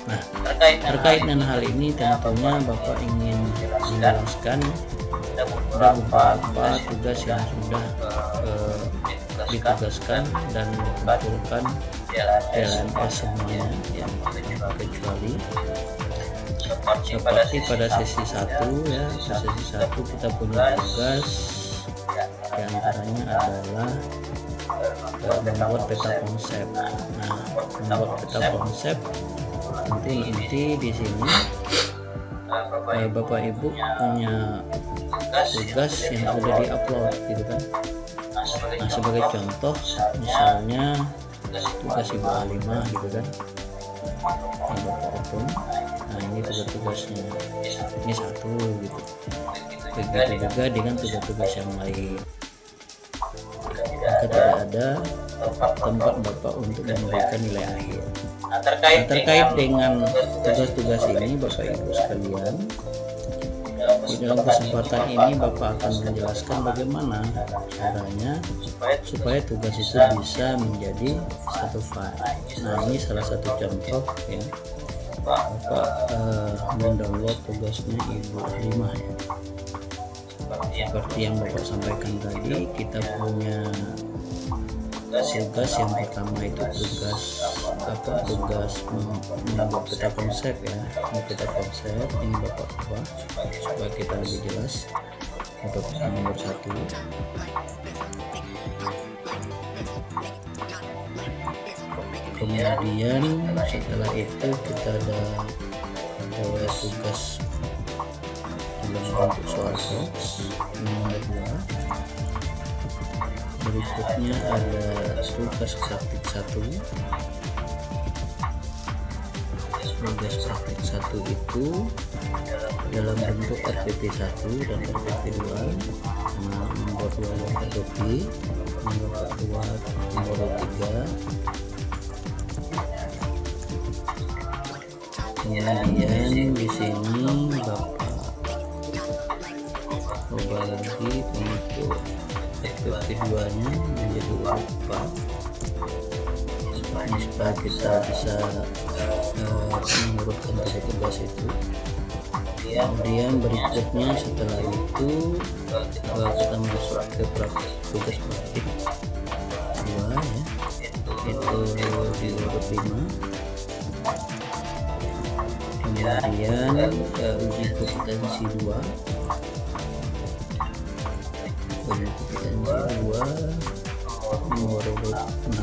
Nah, terkait dengan hal ini tentunya Bapak ingin menjelaskan ada beberapa tugas yang sudah ditugaskan dan dikumpulkan LMS semuanya yang kecuali seperti pada sesi 1 ya. Sesi 1 kita punya tugas diantaranya adalah membuat peta konsep. Nah, membuat peta konsep inti di sini Bapak Ibu punya tugas yang sudah diupload gitu kan. Nah, sebagai contoh misalnya tugas Ibu Alimah gitu kan, yang Bapak open. Nah, ini tugas-tugasnya, ini 1 gitu. Begitu juga dengan tugas-tugas yang lain, maka tidak ada tempat Bapak untuk memberikan nilai akhir. Nah, terkait dengan tugas-tugas ini Bapak Ibu sekalian, di dalam kesempatan ini Bapak akan menjelaskan bagaimana caranya supaya tugas itu bisa menjadi satu file. Nah, ini salah satu contoh ya. Bapak mendownload tugasnya Ibu Alimah ya. Seperti yang Bapak sampaikan tadi, kita punya tugas yang pertama itu tugas membuat peta konsep ya. Peta konsep ini Bapak ubah supaya kita lebih jelas. Untuk nomor 1, kemudian setelah itu kita ada tugas dalam bentuk soal teks nomor 2. Berikutnya ada tugas praktik 1. Tugas praktik 1 itu dalam bentuk RPP 1 dan RPP 2. Nomor 2 yang Adobe, nomor 3. Kemudian di sini Bapak coba lagi untuk RPP 2-nya menjadi urut 4. Ini supaya kita bisa mengurutkan tugas itu. Kemudian berikutnya setelah itu kita masuk ke tugas praktik 2 ya, itu di urut 5. Kemudian uji kompetensi 2, nomor urut 6.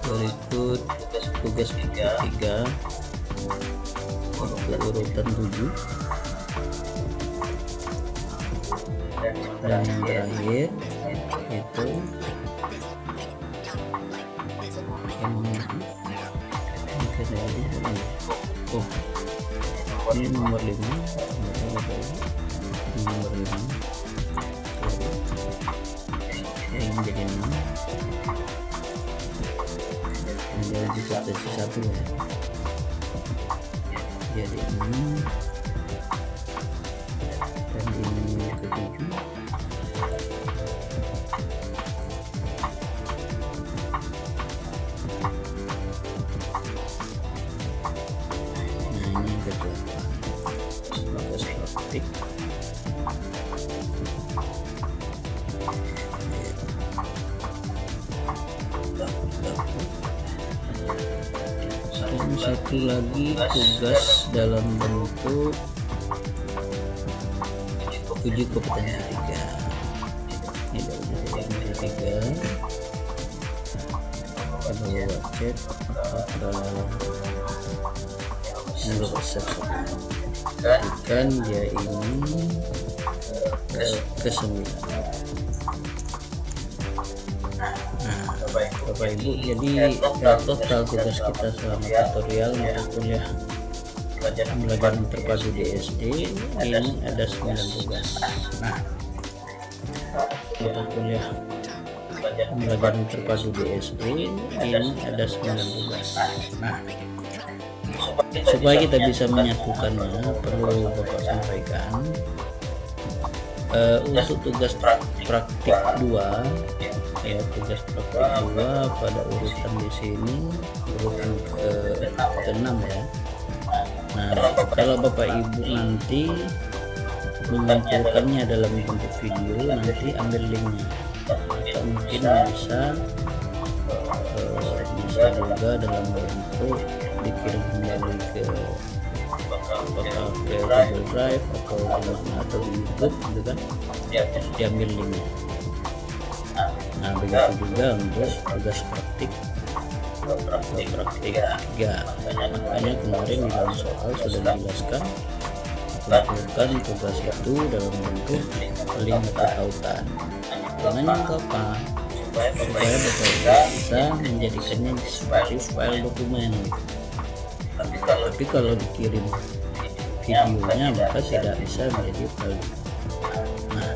Berikut tugas praktik 3 untuk urutan 7. Dan yang terakhir itu ini nomor 5. Nomor 5 ini menjadi 6. Menjadi kompetensi 1 ya, jadi 6 dan ini ke 7. Nah, ini ke 8 tugas praktik. Dan satu lagi tugas dalam bentuk uji kompetensi 3. Ini ada uji kompetensi 3. Kita bawa cek apakah menurut resep kan dia ini ke-9. Nah, Bapak Ibu, jadi total tugas kita selama tutorial untuk kuliah pembelajaran terpadu di SD ini ada 9 tugas. Nah, untuk kuliah pembelajaran terpadu di SD ini ada 9 tugas. Nah, supaya kita bisa menyatukannya, perlu Bapak sampaikan untuk tugas praktik 2 ya, tugas praktik 2 pada urutan di sini urutan ke-6 ya. Nah, kalau Bapak Ibu nanti mengumpulkannya dalam bentuk video, nanti ambil linknya, atau mungkin bisa juga dalam bentuk dikirim kembali ke Google Drive atau di YouTube gitu kan, diambil linknya. Nah begitu juga untuk tugas praktik 3. Makanya kemarin di dalam soal sudah dijelaskan, lakukan tugas itu dalam bentuk link ketautan. Dengan yang keempat, supaya Bapak bisa menjadikannya sebagai file dokumen. Tapi kalau dikirim videonya maka tidak bisa menjadi file. Nah,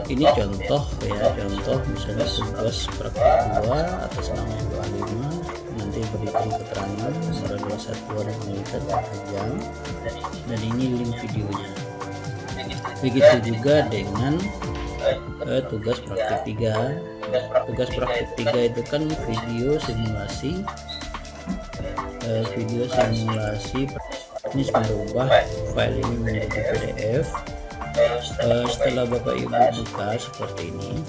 ini contoh ya, contoh misalnya tugas praktik 2 atas nama Ibu Alima, nanti berikan keterangan adalah satuan militer jam, dan ini link videonya. Begitu juga dengan tugas praktik 3. Tugas praktik 3 itu kan video simulasi teknis merubah file ini menjadi PDF. Setelah Bapak Ibu buka seperti ini,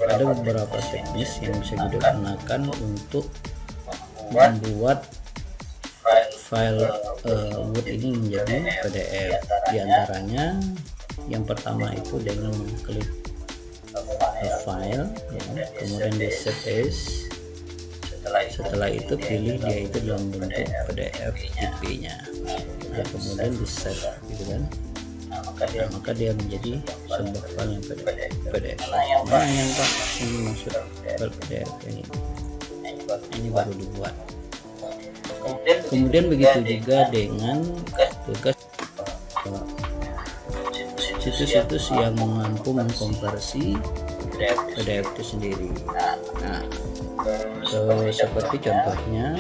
ada beberapa teknis yang bisa digunakan untuk membuat file Word ini menjadi PDF. Di antaranya yang pertama itu dengan mengklik file ya, kemudian di set as. Setelah itu pilih dia itu dalam bentuk PDF IP-nya. Nah, kemudian di save gitu kan. Maka dia menjadi sebuah file yang PDF. Nah, yang Pak ini maksud file PDF ini baru dibuat. Kemudian begitu juga dengan tugas situs-situs yang mampu mengkonversi PDF itu sendiri. Nah, seperti contohnya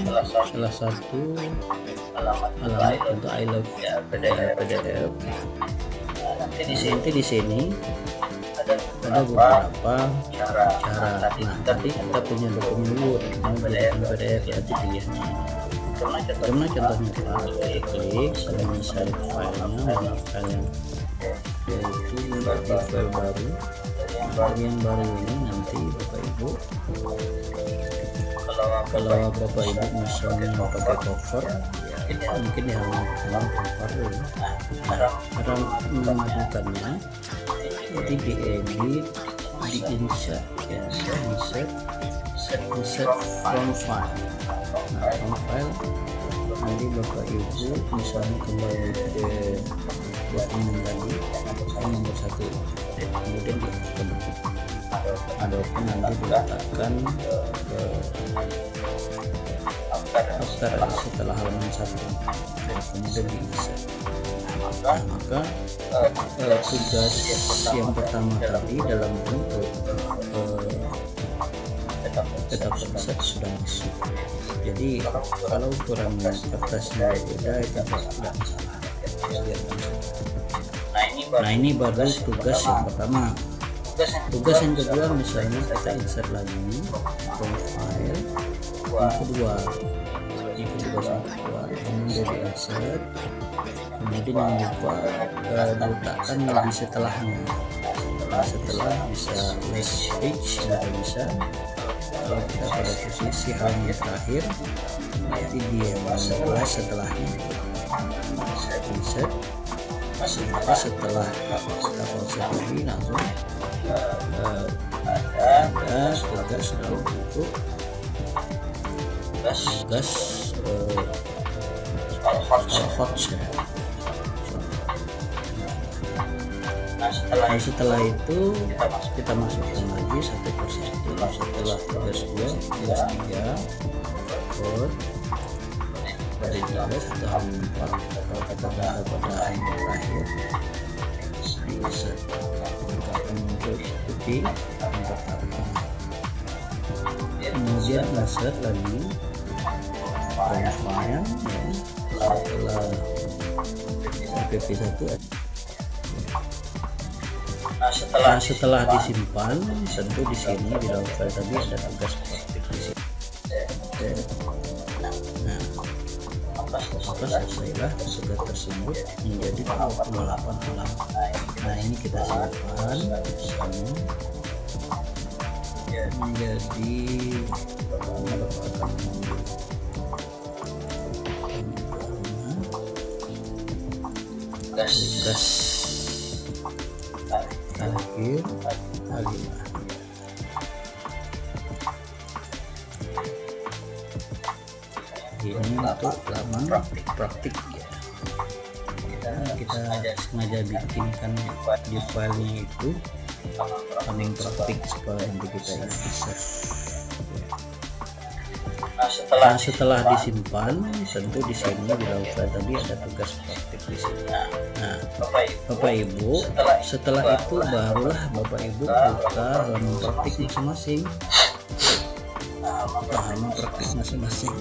salah satu alamat untuk I love PDF. Nanti di sini ada beberapa cara. Nah, tadi kita punya dokumen Word mau jadikan PDF, nanti pilihannya ini. Karena contohnya Pak, kita klik dan misalnya filenya, mana file yang yaitu menjadi file baru. Yang baru ini nanti Bapak Ibu, kalau Bapak Ibu misalnya pakai cover, mungkin di halaman cover ya. Cara memajukannya jadi di edit, di insert ya, insert from file. Nah, from file nanti Bapak Ibu misalnya kembali ke dokumen tadi nomor 1, kemudian adapun nanti diletakkan setelah halaman 1, kemudian di insert. Nah, maka tugas yang pertama tadi dalam bentuk peta konsep sudah masuk. Jadi kalau ukuran kertasnya beda itu tidak masalah. Nah, ini baru tugas yang pertama. Tugas yang kedua misalnya kita insert lagi profile yang kedua, itu tugas yang kedua, kemudian di insert, kemudian yang lupa letakkan di setelahnya. Setelah bisa last page atau bisa kalau kita pada posisi halaman terakhir, nanti dia setelahnya insert. Setelah kita konsep lagi langsung ada tugas dalam bentuk tugas voucher. Nah, setelah itu kita masukkan lagi satu proses itu. Setelah tugas 2, tugas 3, code pada tugas atau halaman 4, kalau kita berada pada halaman terakhir bisa akan muncul seperti yang pertama. Kemudian insert lagi file ya, setelah RPP1. Nah, setelah disimpan, tentu di sini di dalam file tadi ada tugas praktik di sini. Nah, maka selesailah tugas tersebut menjadi 28 halaman. Nah ini kita simpan di sini menjadi tugas akhir A5. Ini untuk halaman praktik ya. Kita sengaja bikinkan di filenya itu paling praktik supaya nanti kita bisa. Nah, setelah disimpan, tentu di sini dilakukan tadi ada tugas praktik di sini. Nah, Bapak Ibu, setelah itu barulah Bapak Ibu buka halaman praktik masing-masing. Halaman praktik masing-masing.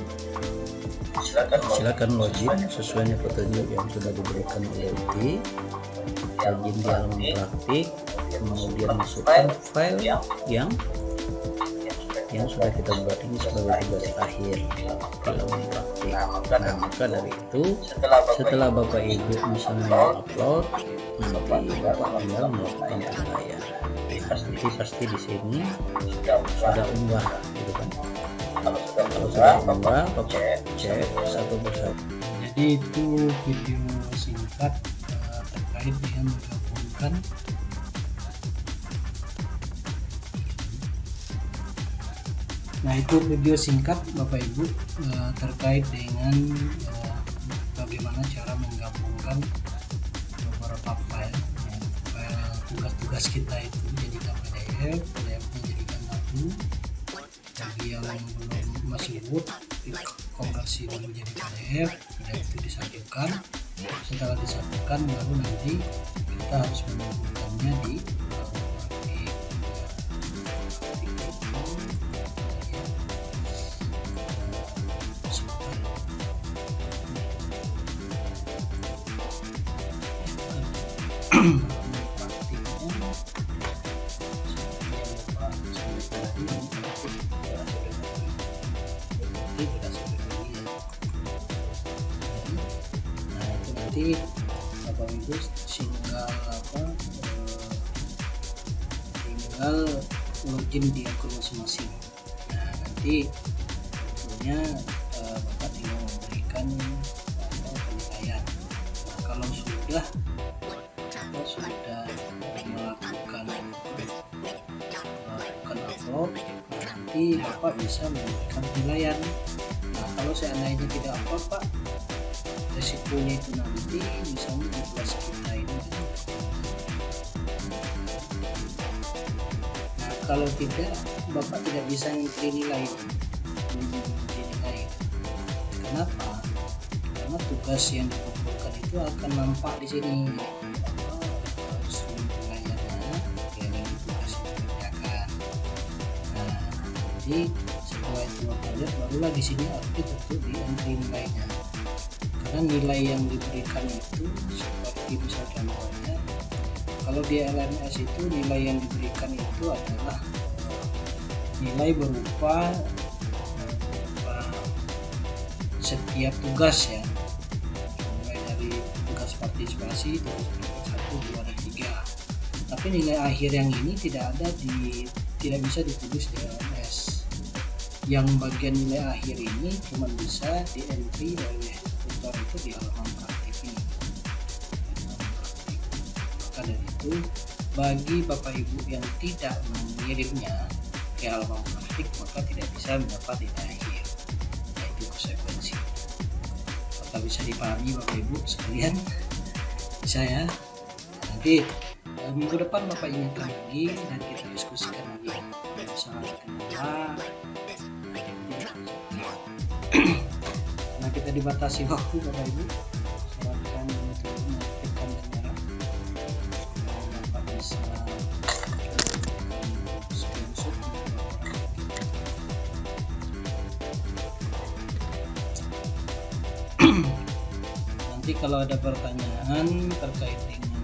Silakan login sesuai petunjuk yang sudah diberikan oleh Uti. Login di halaman praktik, kemudian masukkan file yang sudah kita buat ini sebagai tugas akhir di halaman praktik. Nah, maka dari itu setelah Bapak Ibu misalnya upload, nanti Bapak tinggal melakukan penilaian. Nanti pasti di sini sudah unggah, gitu kan? Kalau sudah unggah, Bapak cek satu persatu. Jadi itu video singkat terkait dengan menggabungkan itu video singkat Bapak Ibu terkait dengan bagaimana cara menggabungkan beberapa file tugas-tugas kita itu jadikan PDF, PDF-nya jadikan satu. Bagi yang belum masih Word, konversi dulu jadi PDF, PDF itu disatukan. Setelah disatukan baru nanti kita harus menggabungkannya di nanti Bapak Ibu tinggal login di akun masing-masing. Nah nanti tentunya Bapak tinggal memberikan penilaian. Nah, kalau sudah melakukan upload, nanti Bapak bisa memberikan penilaian. Nah kalau seandainya tidak upload Pak, resikonya itu nanti misalnya di kelas kita ini. Nah kalau tidak, Bapak tidak bisa nilai. Kenapa? Karena tugas yang dikumpulkan itu akan nampak di sini. Jadi setelah itu Bapak lihat, barulah di sini aktif untuk di entry nilainya. Karena nilai yang diberikan itu seperti misal contohnya, kalau di LMS itu nilai yang diberikan itu adalah nilai berupa setiap tugas ya, mulai dari tugas partisipasi, tugas 1, 2, dan 3. Tapi nilai akhir yang ini tidak bisa ditulis di LMS. Yang bagian nilai akhir ini cuma bisa di entry oleh tutor itu di halaman praktik ini. Maka dari itu, bagi Bapak Ibu yang tidak mengirimnya ke halaman praktik, maka tidak bisa mendapat nilai akhir, yaitu konsekuensi. Maka bisa dipahami Bapak Ibu sekalian? Bisa ya? Nanti minggu depan Bapak ingatkan lagi dan kita diskusikan lagi masalah kedua. Nah kita dibatasi waktu Bapak Ibu, silakan untuk mengaktifkan kamera Bapak bisa screenshot. Nanti kalau ada pertanyaan terkait dengan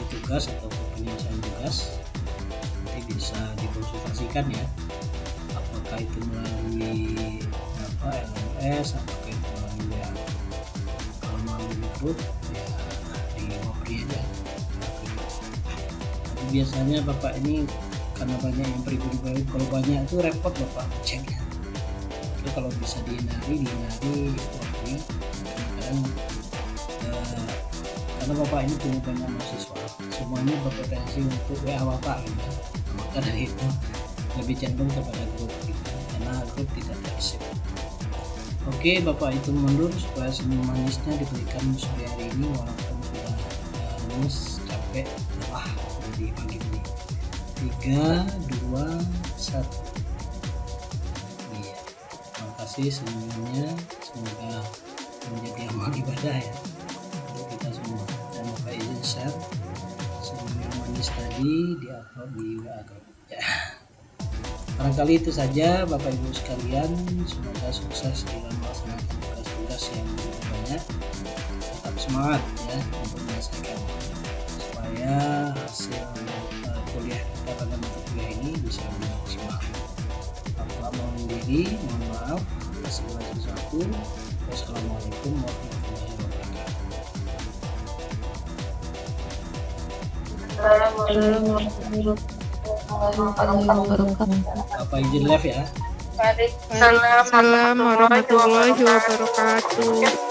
tugas atau penyelesaian tugas, nanti bisa dikonsultasikan ya, apakah itu melalui LMS, apakah itu melalui ya kalau mau ikut ya di Opri aja. Tapi biasanya bapak ini karena banyak yang pribadi, kalau banyak itu repot bapak ceknya. Itu kalau bisa dihindari Opri. Kadang-kadang karena bapak ini punya banyak mahasiswa, semuanya berpotensi untuk WA bapak gitu. Maka dari itu lebih cenderung kepada grup gitu, karena grup tidak terisi. Oke, bapak itu mundur supaya senyum manisnya diberikan sore hari ini, walaupun sudah hangus, capek, lelah di pagi ini. 3, 2, 1. Iya, terima kasih senyumnya, semoga menjadi amal ibadah ya untuk kita semua. Dan bapak izin share senyum manis tadi di upload di WA grup ya. Barangkali itu saja Bapak Ibu sekalian, semoga sukses dalam melaksanakan tugas-tugas yang banyak. Tetap semangat ya untuk menyelesaikan supaya hasil kuliah kita pada mata kuliah ini bisa maksimal. Bapak mohon diri, mohon maaf atas segala sesuatu. Wassalamualaikum warahmatullahi wabarakatuh. Bapak izin live ya. Waalaikumsalam warahmatullahi wabarakatuh.